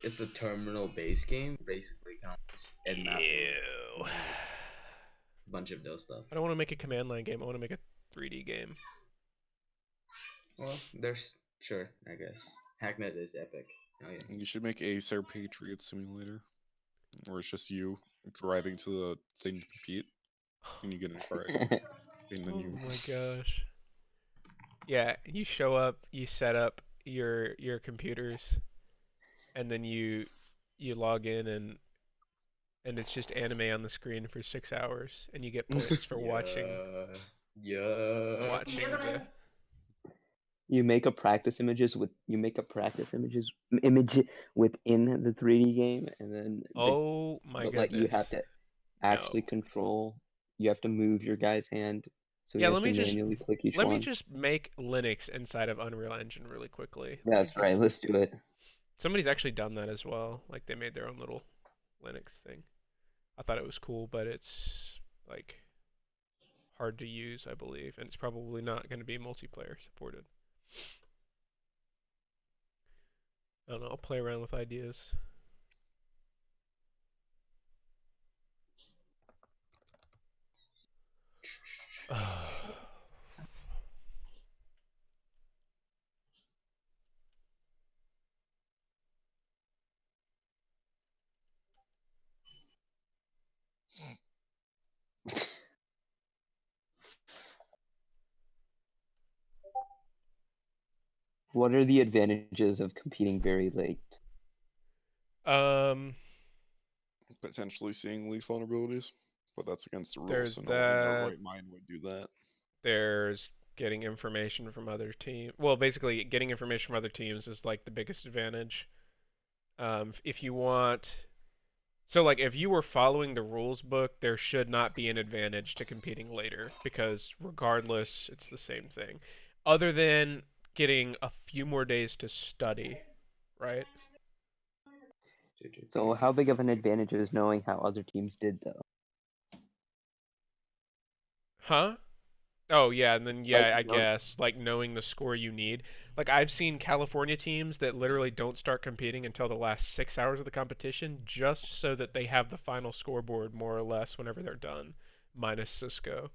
It's a terminal-based game. Basically, counts and map Ew. a bunch of those stuff. I don't want to make a command line game. I want to make a 3D game. Well, there's sure, I guess. Hacknet is epic. Oh yeah. You should make a CyberPatriot simulator, where it's just you driving to the thing to compete, and you get in a car accident, and then you. Oh my gosh. Yeah, you show up, you set up your computers, and then you log in and it's just anime on the screen for 6 hours, and you get points for watching the. You make a practice images image within the 3D game, and then Oh my but like you goodness. have to actually control. You have to move your guy's hand, so he Yeah, has to manually click each let me one. just make Linux inside of Unreal Engine really quickly. Yeah, that's right. Let's do it. Somebody's actually done that as well. Like they made their own little Linux thing. I thought it was cool, but it's like hard to use, I believe, and it's probably not going to be multiplayer supported. I don't know. I'll play around with ideas. What are the advantages of competing very late? Potentially seeing leak vulnerabilities, but that's against the rules, There's so no one in their that. right mind would do that. There's getting information from other teams. Well, basically, getting information from other teams is like the biggest advantage. If you want. So, like, if you were following the rules book, there should not be an advantage to competing later, because regardless, it's the same thing. Other than getting a few more days to study, right? So how big of an advantage is knowing how other teams did though? Huh? Oh, yeah, and then, Like, yeah, I guess, like, knowing the score you need. Like, I've seen California teams that literally don't start competing until the last 6 hours of the competition, just so that they have the final scoreboard, more or less, whenever they're done, minus Cisco,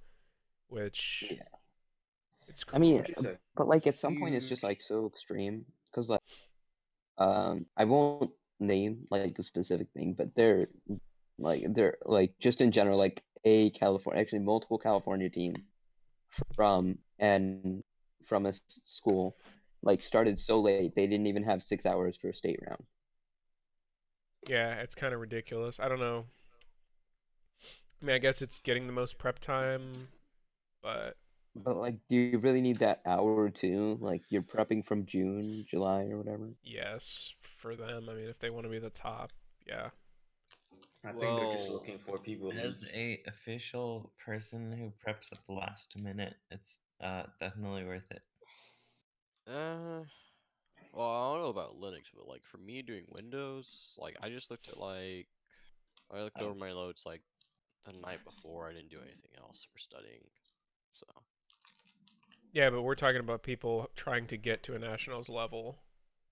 which... Yeah. It's cool. I mean, but like at some point it's just like so extreme, because like I won't name like a specific thing, but they're like just in general like a California, actually multiple California teams from a school like started so late they didn't even have 6 hours for a state round. Yeah, it's kind of ridiculous. I don't know. I mean, I guess it's getting the most prep time, but like, do you really need that hour or two? Like, you're prepping from June, July, or whatever. yes, for them. I mean, if they want to be the top, yeah. I think they're just looking for people. As a official person who preps at the last minute, it's definitely worth it. Well, I don't know about Linux, but like for me doing Windows, like I just looked at like I looked over my loads like the night before. I didn't do anything else for studying, so. Yeah, but we're talking about people trying to get to a nationals level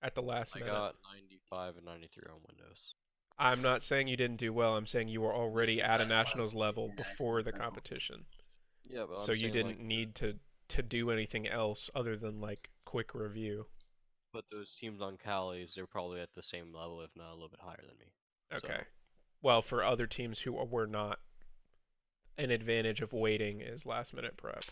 at the last I minute. got 95 and 93 on Windows. I'm not saying you didn't do well. I'm saying you were already at a nationals level before the competition. Yeah, but So I'm you saying didn't like, need to do anything else other than like quick review. but those teams on Cali's, they're probably at the same level, if not a little bit higher than me. Okay. So. Well, for other teams who were not, an advantage of waiting is last minute prep.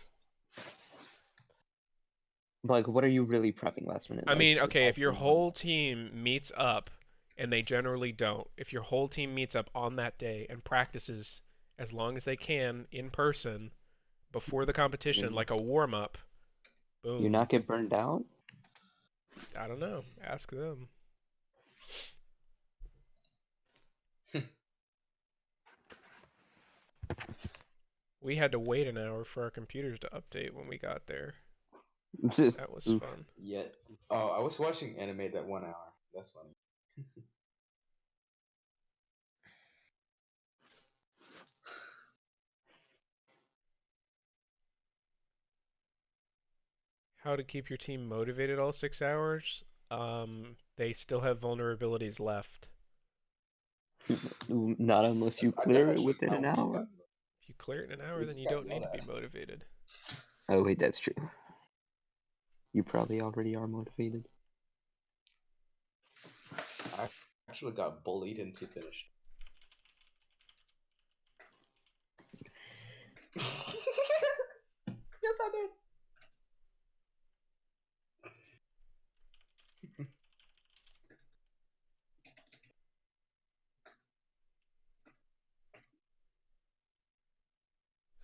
Like, what are you really prepping last minute? I mean, Like, okay, if aside your from whole team meets up, and they generally don't, if your whole team meets up on that day and practices as long as they can in person before the competition, like a warm up, boom. you not get burned out? I don't know. Ask them. We had to wait an hour for our computers to update when we got there. That was Oof. fun. Yeah. Oh, I was watching anime that 1 hour. That's funny. How to keep your team motivated all 6 hours? They still have vulnerabilities left. Not unless you clear it within an hour. If you clear it in an hour, then you don't need to be motivated. Oh wait, that's true. You probably already are motivated. I actually got bullied into finish. Yes, I did.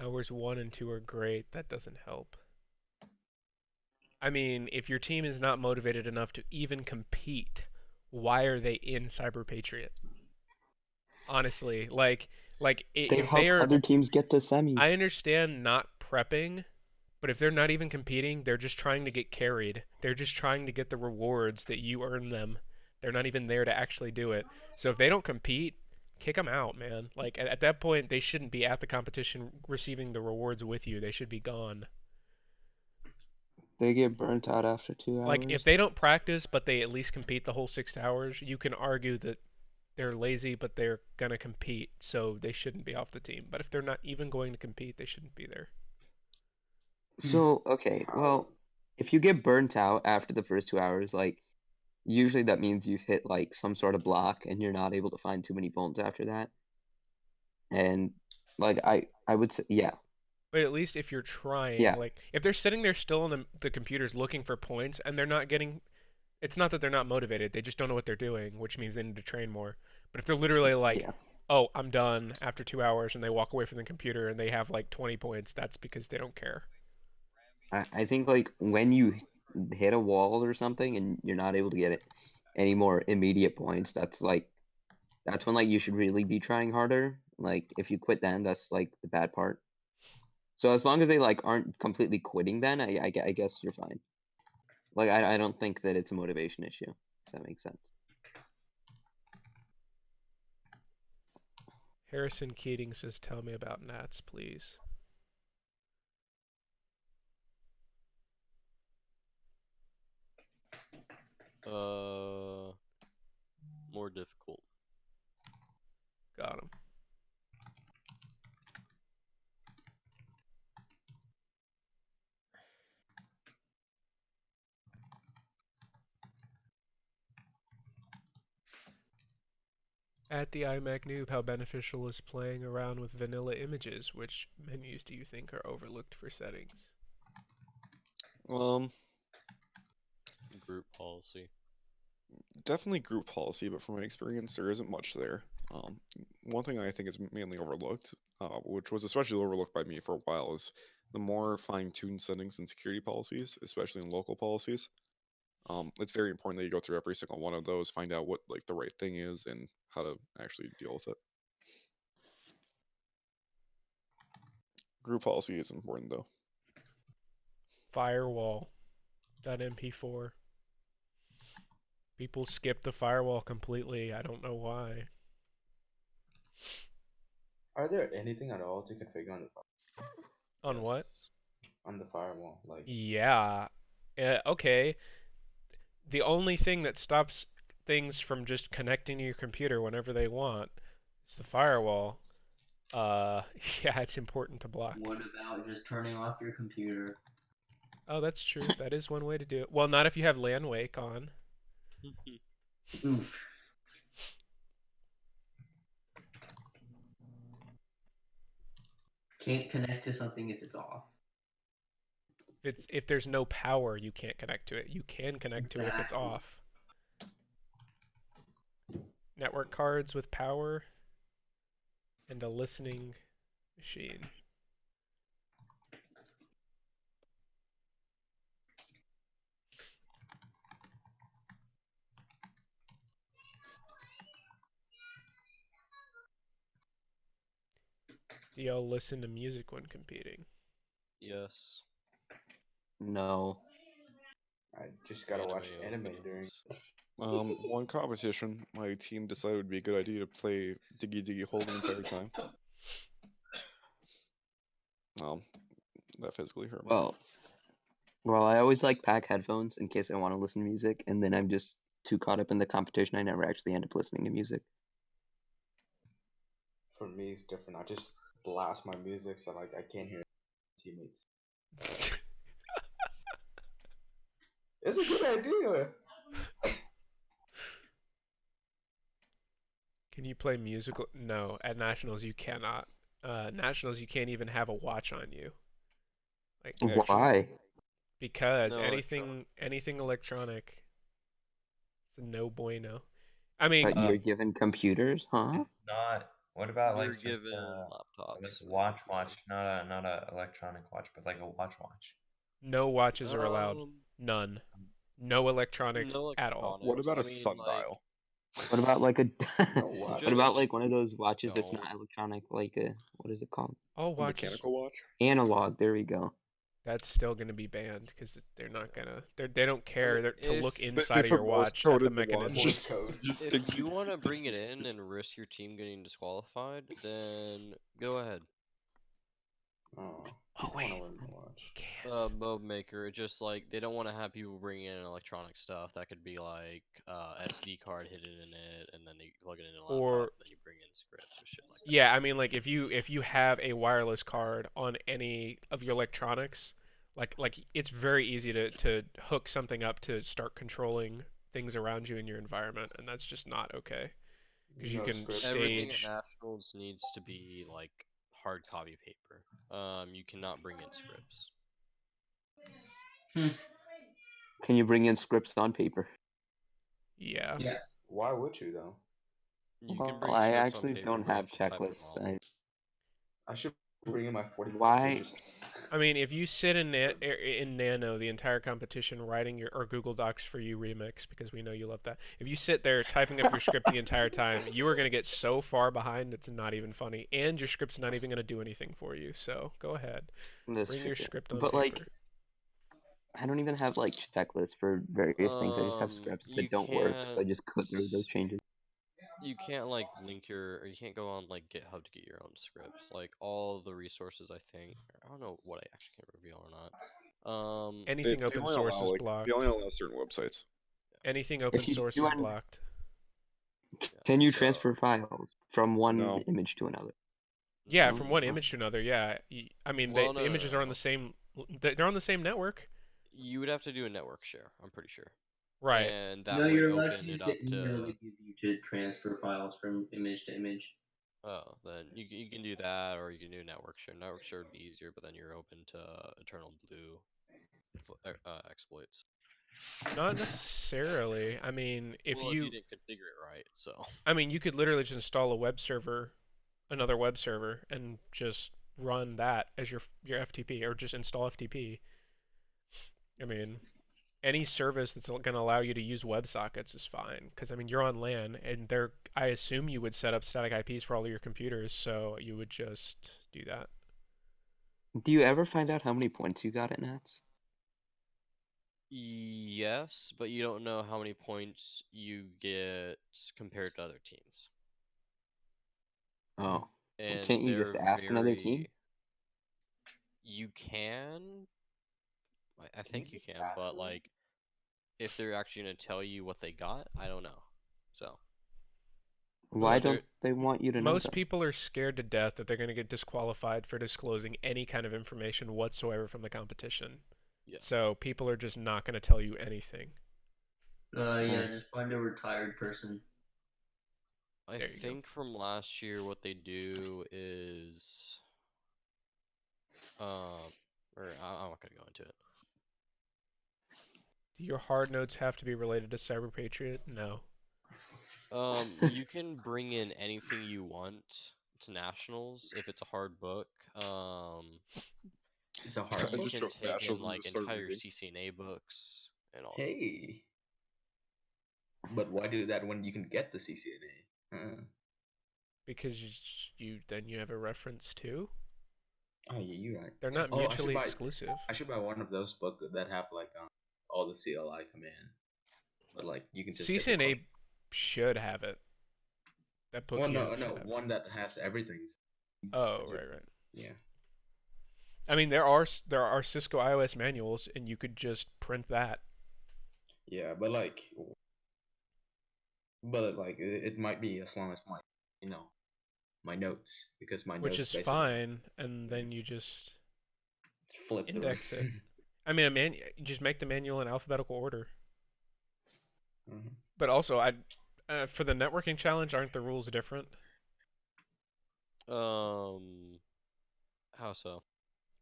Hours 1 and 2 are great. That doesn't help. I mean, if your team is not motivated enough to even compete, why are they in CyberPatriot? Honestly, like They if help they are, other teams get to semis. I understand not prepping, but if they're not even competing, they're just trying to get carried. They're just trying to get the rewards that you earn them. They're not even there to actually do it. So if they don't compete, kick them out, man. Like at that point, they shouldn't be at the competition receiving the rewards with you. They should be gone. They get burnt out after 2 hours. Like if they don't practice, but they at least compete the whole 6 hours, you can argue that they're lazy, but they're gonna compete, so they shouldn't be off the team. But if they're not even going to compete, they shouldn't be there. So, okay, well, if you get burnt out after the first 2 hours, like, usually that means you've hit, like, some sort of block and you're not able to find too many phones after that. And, like, I would say, yeah. But at least if you're trying, Yeah. like, if they're sitting there still on the computers looking for points and they're not getting, it's not that they're not motivated, they just don't know what they're doing, which means they need to train more. But if they're literally like, Yeah. oh, I'm done after 2 hours, and they walk away from the computer and they have like 20 points, that's because they don't care. I think, like, when you hit a wall or something and you're not able to get it any more immediate points, that's when, like, you should really be trying harder. Like, if you quit then, that's, like, the bad part. So as long as they, like, aren't completely quitting then, I guess you're fine. Like, I don't think that it's a motivation issue, if that makes sense. Harrison Keating says, tell me about Nats, please. More difficult. Got him. At the iMac Noob, how beneficial is playing around with vanilla images? Which menus do you think are overlooked for settings? Group policy. Definitely group policy, but from my experience, there isn't much there. One thing I think is mainly overlooked, which was especially overlooked by me for a while, is the more fine-tuned settings and security policies, especially in local policies. It's very important that you go through every single one of those, find out what like the right thing is, and how to actually deal with it. Group policy is important though. Firewall.mp4. People skip the firewall completely. I don't know why. Are there anything at all to configure on the On what? firewall? Like, Yeah. Okay. The only thing that stops things from just connecting to your computer whenever they want is the firewall. Yeah, it's important to block. What about just turning off your computer? Oh, that's true. That is one way to do it. Well, not if you have LAN wake on. Oof. Can't connect to something if it's off. If there's no power, you can't connect to it. You can connect to it if it's Exactly. off. Network cards with power and a listening machine. Do y'all listen to music when competing? Yes. No. I just gotta watch anime during. One competition, my team decided it would be a good idea to play Diggy Diggy Hole the entire time. That physically hurt me. Well, I always like pack headphones in case I want to listen to music, and then I'm just too caught up in the competition, I never actually end up listening to music. For me, it's different. I just blast my music so like I can't hear teammates. It's a good idea. Can you play musical? No, at nationals you cannot. Nationals you can't even have a watch on you. Like Why? because No anything electronic, it's a no bueno. I mean, But you're given computers, huh? It's not. What about You're like just given like laptops. watch, not a electronic watch, but like a watch. no watches are allowed. None. No electronics No at all. What about I a mean, sundial? What about like a watch. what about like one of those watches that's don't. not electronic, like a what is it called? All A watches. mechanical watch? Analog, there we go. That's still going to be banned because they're not gonna. They don't care to look If inside of your watch at the mechanism. Just if you want to bring it in and risk your team getting disqualified, then go ahead. Oh wait. Mode maker, it just like they don't want to have people bring in electronic stuff that could be like SD card hidden in it, and then they plug it in a laptop, Or and then you bring in scripts or shit like that. yeah, I mean like if you have a wireless card on any of your electronics, like it's very easy to hook something up to start controlling things around you in your environment, and that's just not okay. Because you can Everything at stage. nationals needs to be like hard copy paper. You cannot bring in scripts. Can you bring in scripts on paper? Yeah. Yes. Why would you though? You can Well, bring I scripts on actually paper, don't but you have have to type them checklists. out. I should bring in my 45 Why? pages. I mean, if you sit in Nano the entire competition writing your or Google Docs for you remix because we know you love that. If you sit there typing up your script the entire time, you are gonna get so far behind it's not even funny, and your script's not even gonna do anything for you. So go ahead, bring your script on but paper. like, I don't even have like checklists for various things. I just have scripts that don't work, so I just click through those changes. You can't like link or you can't go on like GitHub to get your own scripts. Like all the resources, I think. I don't know what I actually can't reveal or not. Anything open source is blocked. They only allow certain websites. Anything open source is blocked. Can you transfer files from one image to another? Yeah, from one image to another. Yeah, I mean Well, the images are on the same. They're on the same network. You would have to do a network share. I'm pretty sure. Right. And that No, would you're allowed open to use it the up email to. they give you to transfer files from image to image. Oh, then you can do that, or you can do network share. Network share would be easier, but then you're open to Eternal Blue exploits. Not necessarily. I mean, if you didn't configure it right, so. I mean, you could literally just install a web server, another web server, and just run that as your FTP, or just install FTP. I mean, any service that's going to allow you to use WebSockets is fine, because I mean you're on LAN, and they're. I assume you would set up static IPs for all of your computers, so you would just do that. Do you ever find out how many points you got at Nats? Yes, but you don't know how many points you get compared to other teams. Oh, well, and can't you just they're ask another team? You can. I Can you think you just can, ask but them? like, if they're actually gonna tell you what they got, I don't know. So Why but don't they're they want you to know Most that? people are scared to death that they're going to get disqualified for disclosing any kind of information whatsoever from the competition. yeah. So people are just not going to tell you anything. Yeah, Nice. just find a retired person. I There you go. think from last year, what they do is, or I'm not gonna go into it. Do your hard notes have to be related to CyberPatriot? No. You can bring in anything you want to nationals if it's a hard book. It's a hard You book. Just can go to take in nationals and like just start entire reading. CCNA books and all that. Hey. But why do that when you can get the CCNA? Because then you have a reference too. Oh yeah, you're right. They're not Oh, I should mutually buy. exclusive. I should buy one of those books that have like all the CLI command, but like you can just take the course. CCNA should have it. That book Well, you no, have should no, have one that has everything. Oh, right. Yeah. I mean, there are Cisco iOS manuals, and you could just print that. Yeah, but it might be as long as my, my notes, because my Which notes is basically fine, and then you just flip through. index it. I mean, you just make the manual in alphabetical order. Mhm. But also, for the networking challenge, aren't the rules different? How so?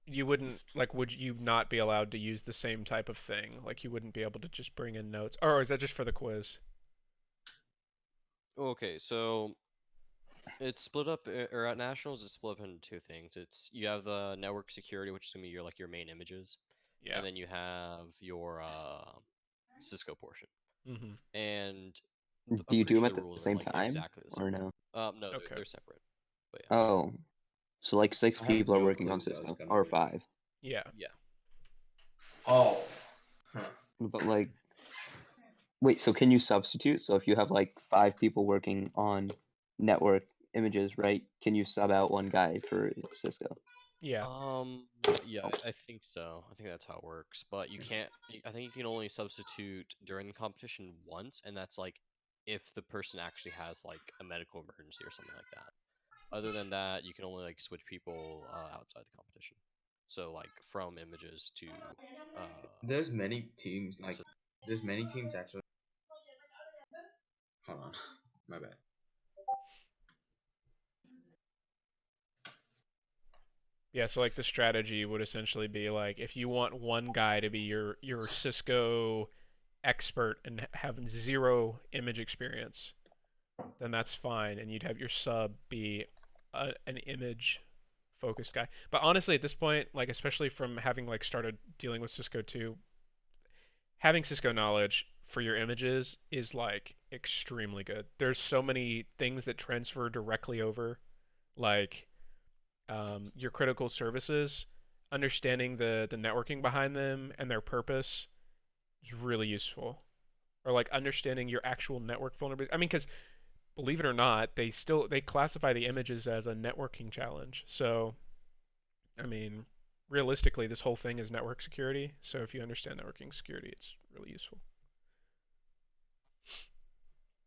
You wouldn't would you not be allowed to use the same type of thing? Like you wouldn't be able to just bring in notes, or is that just for the quiz? Okay, so it's split up, or at nationals, it's split up into two things. You have the network security, which is gonna be your main images, Yeah. and then you have your Cisco portion. Mm-hmm. And Do I'm you pretty do them sure at the the rules are same like time exactly the same. or no? No, Okay. they're separate. But yeah. Oh, so like 6 I had people are no working on clue that was Cisco, gonna or be. 5. Yeah. Yeah. Oh. Huh. But like, wait, so can you substitute? So if you have like 5 people working on network images, right? Can you sub out one guy for Cisco? Yeah. Yeah, I think so. I think that's how it works. But you can't. I think you can only substitute during the competition once, and that's like if the person actually has like a medical emergency or something like that. Other than that, you can only like switch people outside the competition. So like from images to There's many teams so- there's many teams actually. Hold on, my bad. Yeah, so like the strategy would essentially be like if you want one guy to be your Cisco expert and have 0 image experience, then that's fine, and you'd have your sub be an image focused guy. But honestly, at this point, like especially from having like started dealing with Cisco 2, having Cisco knowledge for your images is like extremely good. There's so many things that transfer directly over, like your critical services, understanding the networking behind them and their purpose is really useful. Or like understanding your actual network vulnerabilities. I mean, because believe it or not, they classify the images as a networking challenge. So, I mean, realistically, this whole thing is network security. So if you understand networking security, it's really useful.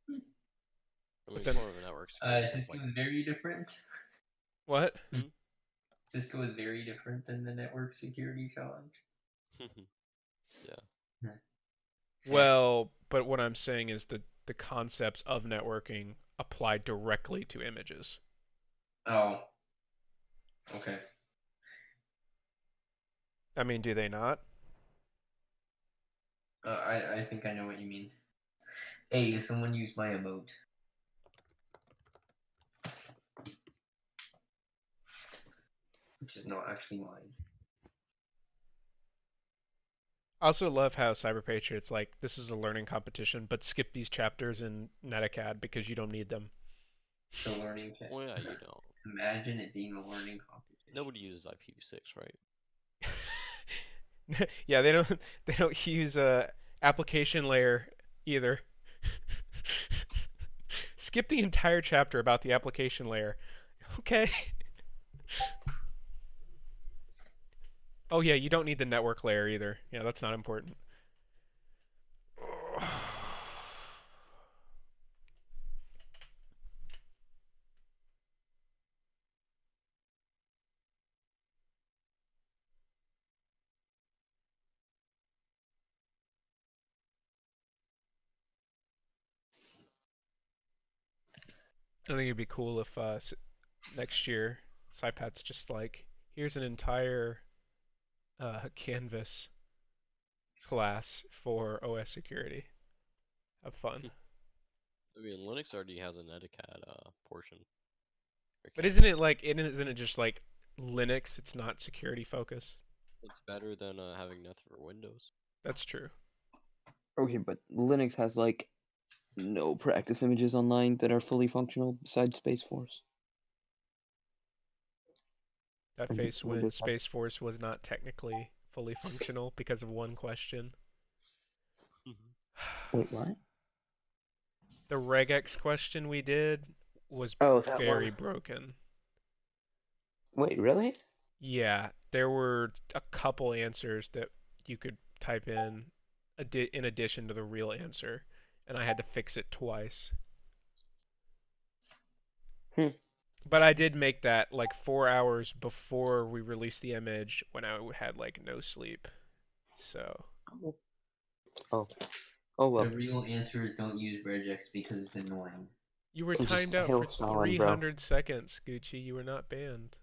I mean, But it's then, more of a network security stuff. Cisco Like is very different. what? Cisco is very different than the network security challenge. yeah. Well, but what I'm saying is the concepts of networking apply directly to images. Oh. Okay. I mean, do they not? I think I know what you mean. Hey, someone use my emote. Which is not actually mine. I also love how CyberPatriot's like, this is a learning competition, but skip these chapters in NetAcad because you don't need them. It's a learning challenge. Well, yeah, you don't. Imagine it being a learning competition. Nobody uses IPv6, right? Yeah, they don't use application layer either. Skip the entire chapter about the application layer. Okay. Oh yeah, you don't need the network layer either. Yeah, that's not important. I think it'd be cool if next year CyPat's just like, here's an entire Canvas class for OS security. Have fun. I mean, Linux already has an etiquette portion. But isn't it like, isn't it just like Linux? It's not security focused. It's better than having nothing for Windows. That's true. Okay, but Linux has like no practice images online that are fully functional besides Space Force. That face when Space Force was not technically fully functional because of one question. Wait, what? The regex question we did was very broken. Wait, really? Yeah, there were a couple answers that you could type in addition to the real answer, and I had to fix it twice. But I did make that like 4 hours before we released the image when I had like no sleep. So. Oh. Oh well. The real answer is don't use regex because it's annoying. You were timed out for 300 seconds, Gucci. You were not banned.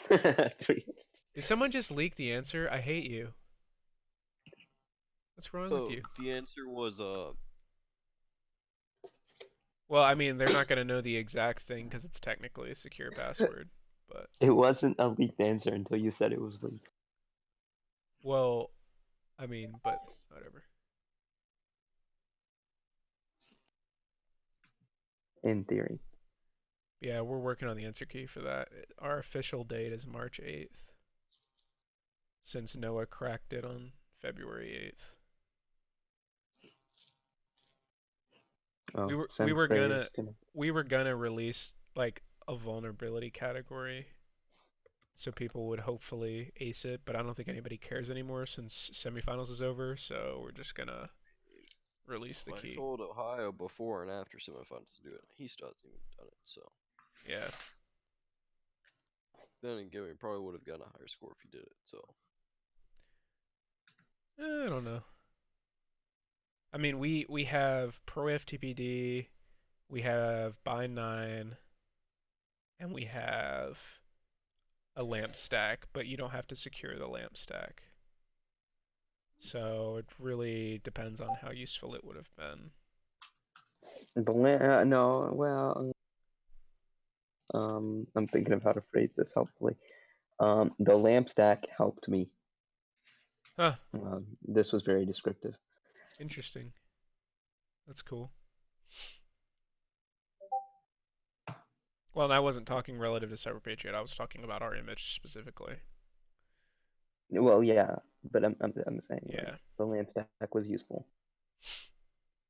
Did someone just leak the answer? I hate you. What's wrong with you? The answer was Well, I mean, they're not going to know the exact thing because it's technically a secure password, but... It wasn't a leaked answer until you said it was leaked. Well, I mean, but whatever. In theory. Yeah, we're working on the answer key for that. Our official date is March 8th. Since Noah cracked it on February 8th. Oh, we were gonna release like a vulnerability category so people would hopefully ace it, but I don't think anybody cares anymore since semifinals is over, so we're just gonna release the key. I told Ohio before and after semifinals to do it. He still hasn't even done it, so. Yeah. Then again, we probably would have gotten a higher score if he did it, so. I don't know. I mean, we have Pro FTPD, we have Bind 9, and we have a lamp stack, but you don't have to secure the lamp stack. So it really depends on how useful it would have been. No, well, I'm thinking of how to phrase this helpfully. The lamp stack helped me. Huh. This was very descriptive. Interesting. That's cool. Well, and I wasn't talking relative to CyberPatriot. I was talking about our image specifically. Well, yeah, but I'm saying yeah, like, the lamp stack was useful.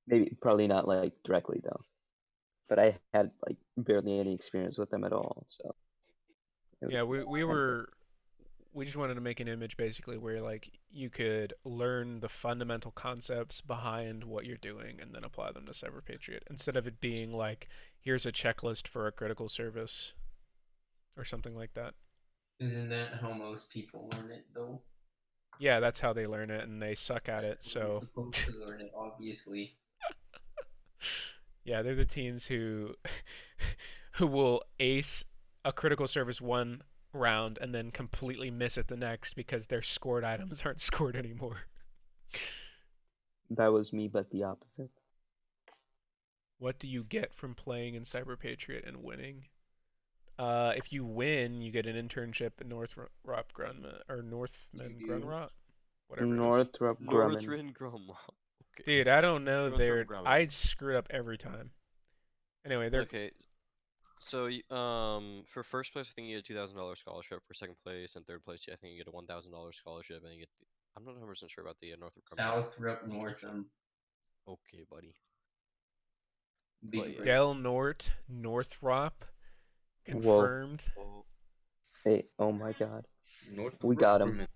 Maybe probably not like directly though, but I had like barely any experience with them at all. So yeah, we just wanted to make an image basically where like you could learn the fundamental concepts behind what you're doing and then apply them to CyberPatriot instead of it being like here's a checklist for a critical service or something like that. Isn't that how most people learn it though? Yeah, that's how they learn it and they suck at it. So you're supposed to learn it, obviously. Yeah, they're the teams who who will ace a critical service one round and then completely miss it the next because their scored items aren't scored anymore. That was me, but the opposite. What do you get from playing in CyberPatriot and winning? If you win, you get an internship at Northrop Grumman or Northman Grunrop, whatever Northrop Grumman. Northern Grumman. Okay. Dude, I don't know. I screw it up every time. Anyway, they're okay. So, for first place, I think you get a $2,000 scholarship. For second place and third place, I think you get a $1,000 scholarship, and you get. I'm not 100% sure about the Northrop Grumman. Southrop Northam. Okay, buddy. Del North, Northrop. Confirmed. Oh, Hey, oh my god. North We got him. Riverman.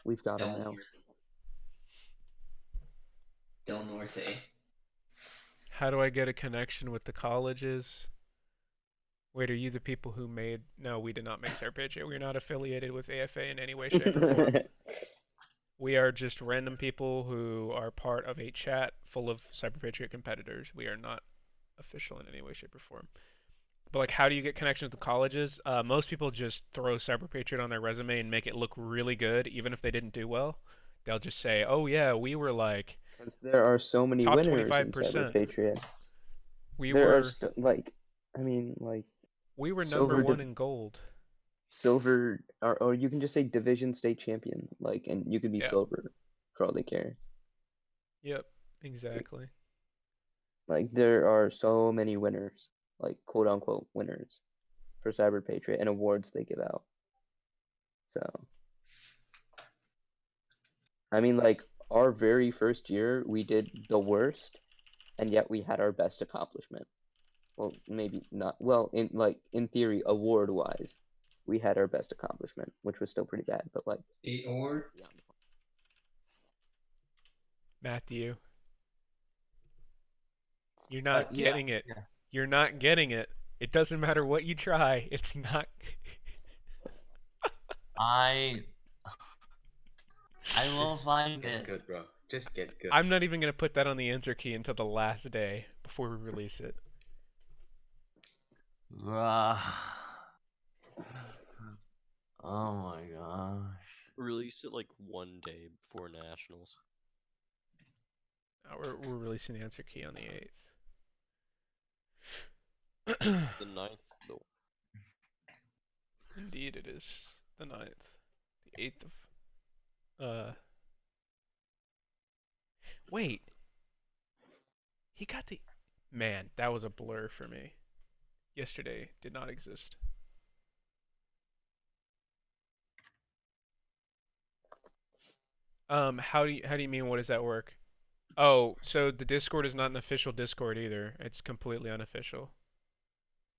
We've got him Del now. Norte. Del Norte. How do I get a connection with the colleges? Wait, are you the people who made... No, we did not make CyberPatriot. We're not affiliated with AFA in any way, shape, or form. We are just random people who are part of a chat full of CyberPatriot competitors. We are not official in any way, shape, or form. But like, how do you get connection with the colleges? Most people just throw CyberPatriot on their resume and make it look really good, even if they didn't do well. They'll just say, "Oh yeah, we were like Because there are so many top winners in 25%. CyberPatriot. We There are were like, I mean, like we were number silver, one in gold." silver, or you can just say division state champion, like, and you could be Yeah. silver for all they care. Yep. Exactly. Like there are so many winners, like quote unquote winners, for CyberPatriot and awards they give out. So, I mean, like our very first year, we did the worst, and yet we had our best accomplishment. Well, maybe not. Well, in theory, award wise, we had our best accomplishment, which was still pretty bad, but like. State award. Matthew, you're not Yeah, getting it. yeah. You're not getting it. It doesn't matter what you try. It's not. I will Just find get it. good, bro. Just get good. I'm not even gonna put that on the answer key until the last day before we release it. Oh my gosh. release it like one day before nationals. We're releasing the answer key on the 8th. The 9th, though. Indeed, it is the 9th. The 8th of. Wait. He got the. Man, that was a blur for me. Yesterday did not exist. How do you mean? What does that work? Oh, so the Discord is not an official Discord either. It's completely unofficial.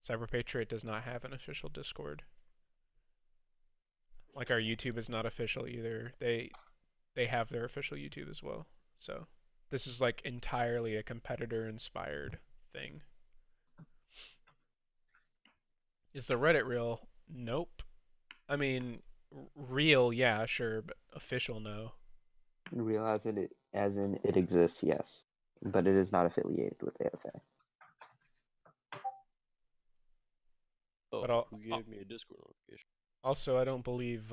CyberPatriot does not have an official Discord. Like our YouTube is not official either. They have their official YouTube as well. So this is like entirely a competitor inspired thing. Is the Reddit real? Nope. I mean, real, yeah, sure, but official, no. Real as in it exists, yes, but it is not affiliated with AFA. Oh, But who gave me a Discord notification? Also, I don't believe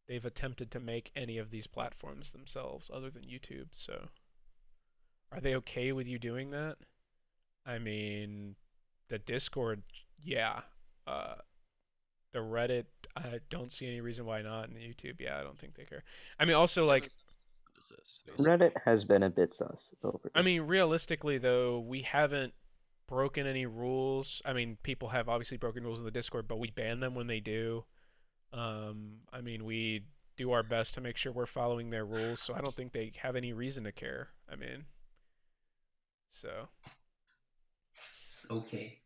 they've attempted to make any of these platforms themselves other than YouTube, so are they okay with you doing that? I mean, the Discord, yeah. The Reddit, I don't see any reason why not, and the YouTube, yeah, I don't think they care. I mean, also, like, Reddit has been a bit sus over. I mean, realistically, though, we haven't broken any rules. I mean, people have obviously broken rules in the Discord, but we ban them when they do. I mean, we do our best to make sure we're following their rules, so I don't think they have any reason to care. I mean, so. Okay.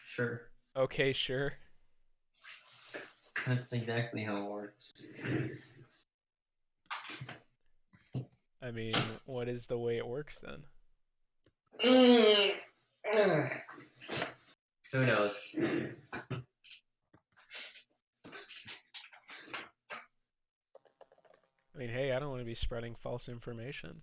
Sure. Okay, sure. That's exactly how it works. I mean, what is the way it works then? Who knows? I mean, hey, I don't want to be spreading false information.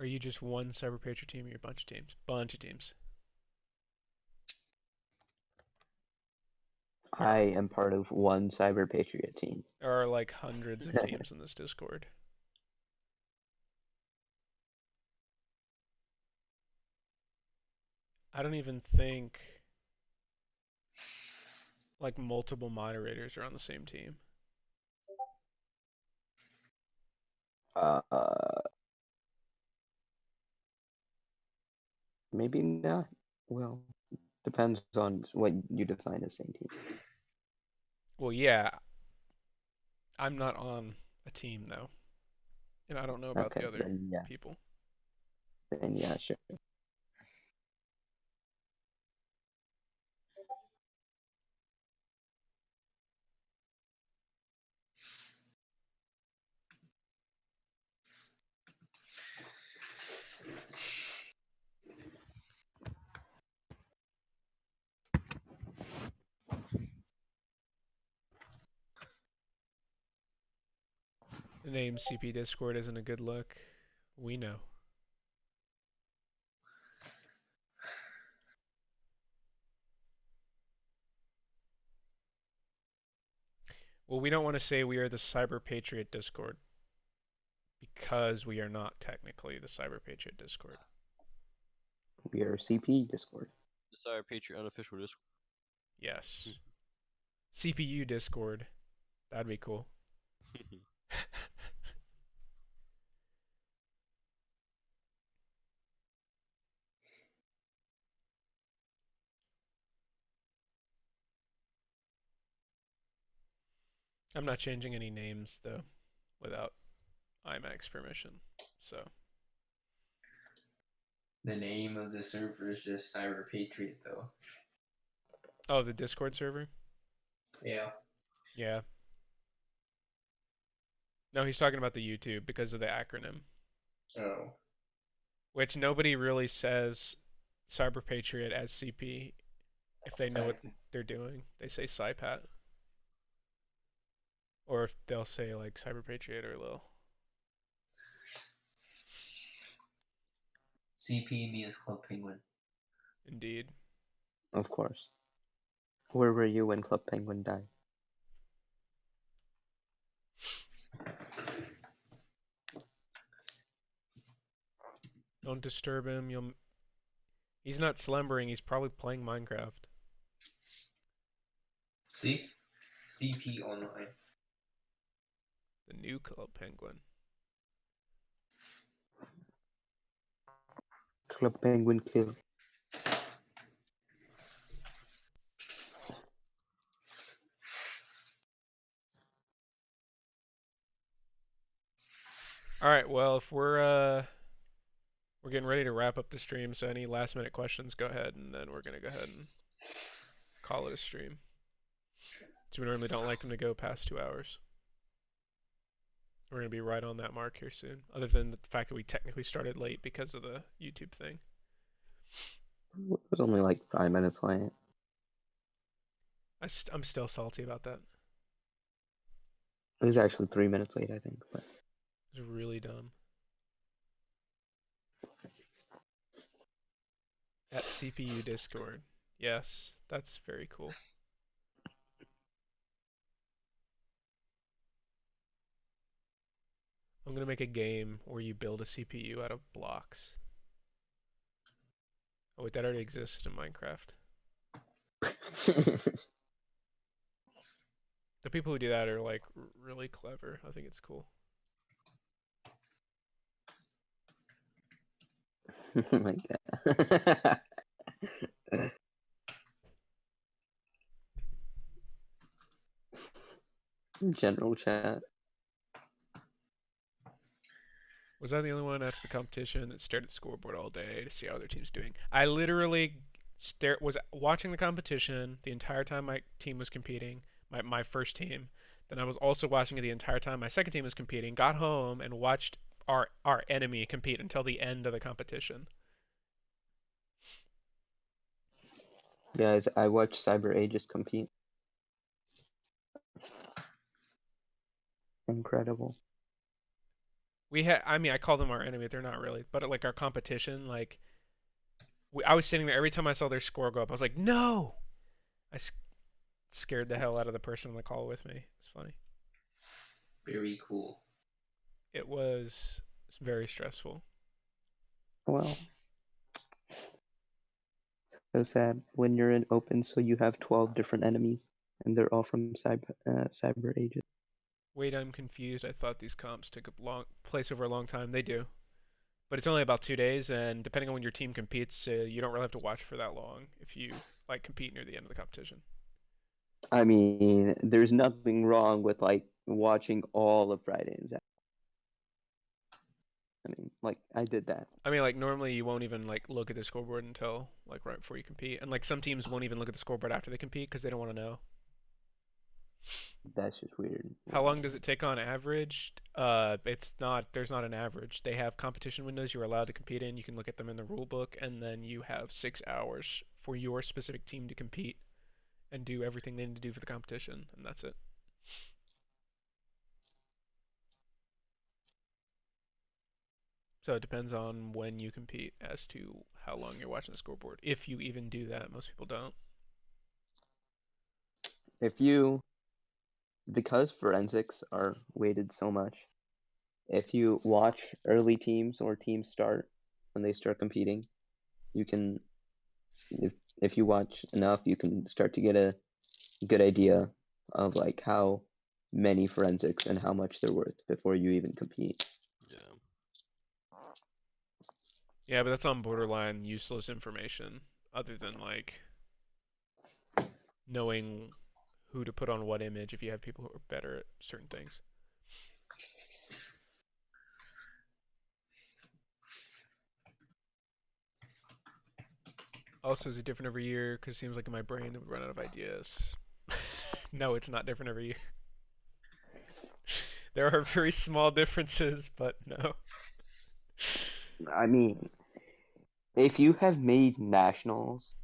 Are you just one CyberPatriot team or you a bunch of teams? Bunch of teams. I am part of one CyberPatriot team. There are like hundreds of teams in this Discord. I don't even think like multiple moderators are on the same team. Maybe not. Well, depends on what you define as same team. Well, yeah, I'm not on a team though, and I don't know about Okay, the other then yeah. people. Then yeah, sure. The name CP Discord isn't a good look. We know. Well, we don't want to say we are the CyberPatriot Discord because we are not technically the CyberPatriot Discord. We are CP Discord. The CyberPatriot unofficial Discord. Yes. CPU Discord. That'd be cool. I'm not changing any names though without IMAX permission. So The name of the server is just CyberPatriot, though. Oh, the Discord server? Yeah. Yeah. No, he's talking about the YouTube because of the acronym. Oh. Which nobody really says CyberPatriot as CP if they know what they're doing. They say CyPat. Or if they'll say like CyberPatriot or Lil. CP means Club Penguin. Indeed. Of course. Where were you when Club Penguin died? Don't disturb him. He's not slumbering. He's probably playing Minecraft. See? CP Online. The new Club Penguin. Club Penguin kill. All right. Well, if we're getting ready to wrap up the stream, so any last minute questions, go ahead, and then we're gonna go ahead and call it a stream. So we normally don't like them to go past 2 hours. We're gonna be right on that mark here soon. Other than the fact that we technically started late because of the YouTube thing. It was only like 5 minutes late. I'm still salty about that. It was actually 3 minutes late, I think. But It was really dumb. At CPU Discord. Yes, that's very cool. I'm gonna make a game where you build a CPU out of blocks. Oh wait, that already existed in Minecraft. The people who do that are like really clever. I think it's cool. Oh my god. General chat. Was I the only one after the competition that stared at the scoreboard all day to see how other teams doing? I literally was watching the competition the entire time my team was competing, my first team. Then I was also watching it the entire time my second team was competing. Got home and watched our enemy compete until the end of the competition. Guys, I watched Cyber Aegis compete. Incredible. I mean, I call them our enemy, but they're not really. But like our competition, like I was sitting there every time I saw their score go up. I was like, no! I scared the hell out of the person on the call with me. It's funny. Very cool. It was very stressful. Well, so sad when you're in open, so you have 12 different enemies, and they're all from Cyber Aegis. Wait, I'm confused. I thought these comps took place over a long time. They do. But it's only about 2 days, and depending on when your team competes, you don't really have to watch for that long if you like compete near the end of the competition. I mean, there's nothing wrong with like watching all of Friday and Saturday. I mean, like I did that. I mean, like normally you won't even like look at the scoreboard until like right before you compete, and like some teams won't even look at the scoreboard after they compete because they don't want to know. That's just weird. How long does it take on average? It's not. There's not an average. They have competition windows you're allowed to compete in. You can look at them in the rule book, and then you have 6 hours for your specific team to compete and do everything they need to do for the competition, and that's it. So it depends on when you compete as to how long you're watching the scoreboard. If you even do that, most people don't. If you, because forensics are weighted so much, if you watch early teams or teams start when they start competing, you can, if you watch enough, you can start to get a good idea of like how many forensics and how much they're worth before you even compete. Yeah. Yeah, but that's on borderline useless information, other than like knowing who to put on what image if you have people who are better at certain things. Also, is it different every year? Because it seems like in my brain it would run out of ideas. No, it's not different every year. There are very small differences, but no. I mean, if you have made nationals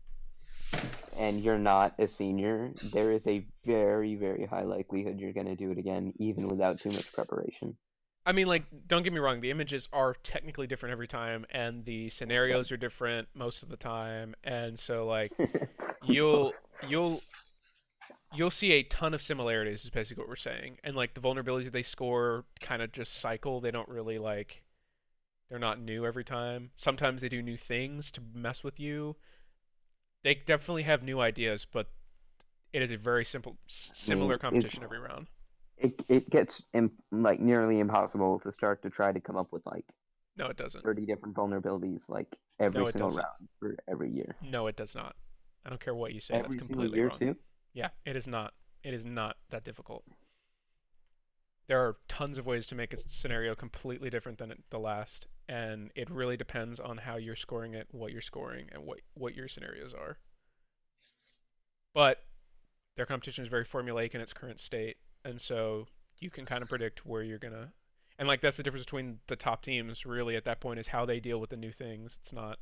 and you're not a senior, there is a very, very high likelihood you're going to do it again, even without too much preparation. I mean, like, don't get me wrong, the images are technically different every time, and the scenarios are different most of the time, and so, like, you'll see a ton of similarities is basically what we're saying. And like the vulnerabilities they score kind of just cycle. They don't really like they're not new every time. Sometimes they do new things to mess with you. They definitely have new ideas, but it is a very similar competition every round. It gets like nearly impossible to start to try to come up with like No, it doesn't. 30 different vulnerabilities like every No, it single doesn't. round for every year. No, it does not. I don't care what you say. That's Every single completely year wrong. too? Yeah, it is not. It is not that difficult. There are tons of ways to make a scenario completely different than the last, and it really depends on how you're scoring it, what you're scoring, and what your scenarios are. But their competition is very formulaic in its current state, and so you can kind of predict where you're gonna. And like that's the difference between the top teams. Really, at that point, is how they deal with the new things. It's not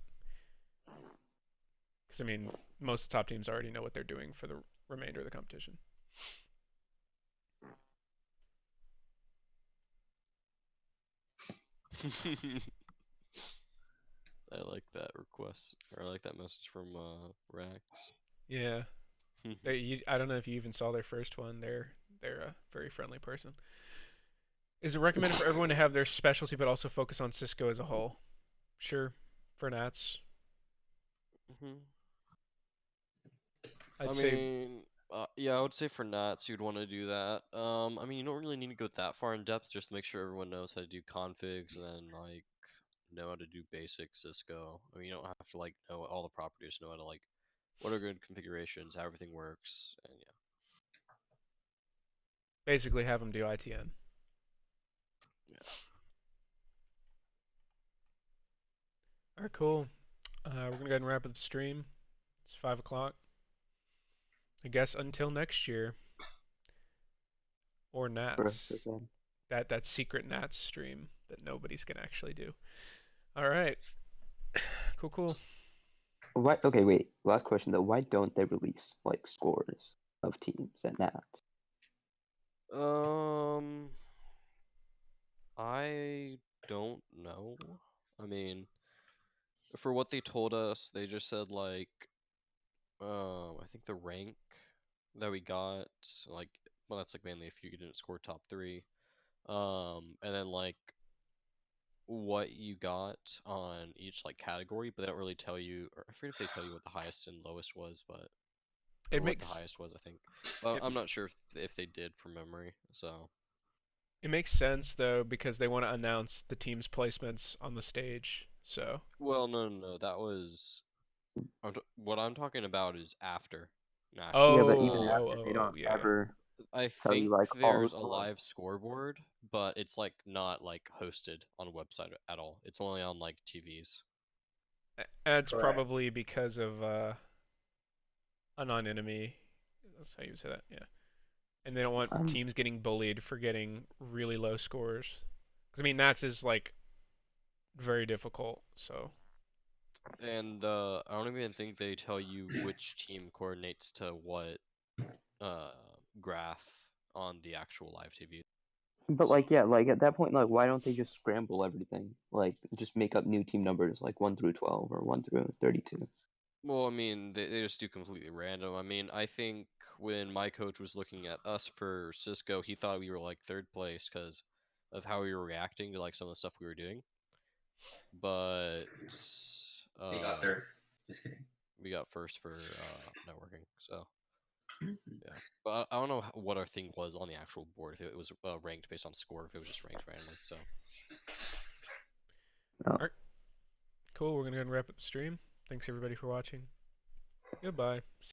because I mean most top teams already know what they're doing for the remainder of the competition. I like that request, or I like that message from Rax. Yeah, I don't know if you even saw their first one. They're a very friendly person. Is it recommended for everyone to have their specialty but also focus on Cisco as a whole? Sure, for Nats. I'd say mean, yeah, I would say for Nats, you'd want to do that. I mean, you don't really need to go that far in depth. Just make sure everyone knows how to do configs and then like know how to do basic Cisco. I mean, you don't have to like know all the properties. Know how to like what are good configurations, how everything works, and yeah. basically have them do ITN. Yeah. All right, cool. We're gonna go ahead and wrap up the stream. It's 5 o'clock. I guess until next year. Or Nats. That secret Nats stream that nobody's gonna actually do. All right. Cool. Why? Okay, wait. Last question though. Why don't they release like scores of teams at Nats? I don't know. I mean, for what they told us, they just said like, I think the rank that we got, like, well, that's like mainly if you didn't score top three, and then like what you got on each like category, but they don't really tell you. Or I forget if they tell you what the highest and lowest was, but or It what makes the highest was, I think. Well, I'm not sure if they did from memory, so. It makes sense though because they want to announce the team's placements on the stage. So. Well, no. That was what I'm talking about is after Oh, nationals. Yeah, but even after, they oh, don't yeah. ever I tell you think like all there's who's a on. live scoreboard, but it's like not like hosted on a website at all. It's only on like TVs. That's Correct. probably because of a non-enemy. That's how you say that, yeah. And they don't want teams getting bullied for getting really low scores. 'Cause, I mean, Nats is like very difficult. So. And I don't even think they tell you which team coordinates to what graph on the actual live TV. But like, yeah, like at that point, like, why don't they just scramble everything? Like, just make up new team numbers, like 1 through 12 or 1 through 32. Well, I mean, they just do completely random. I mean, I think when my coach was looking at us for Cisco, he thought we were like third place because of how we were reacting to like some of the stuff we were doing. But They got third. Just kidding. we got first for networking. So yeah, but I don't know what our thing was on the actual board. If it was ranked based on score, if it was just ranked randomly. So. Alright. Cool. We're gonna go ahead and wrap up the stream. Thanks everybody for watching. Goodbye.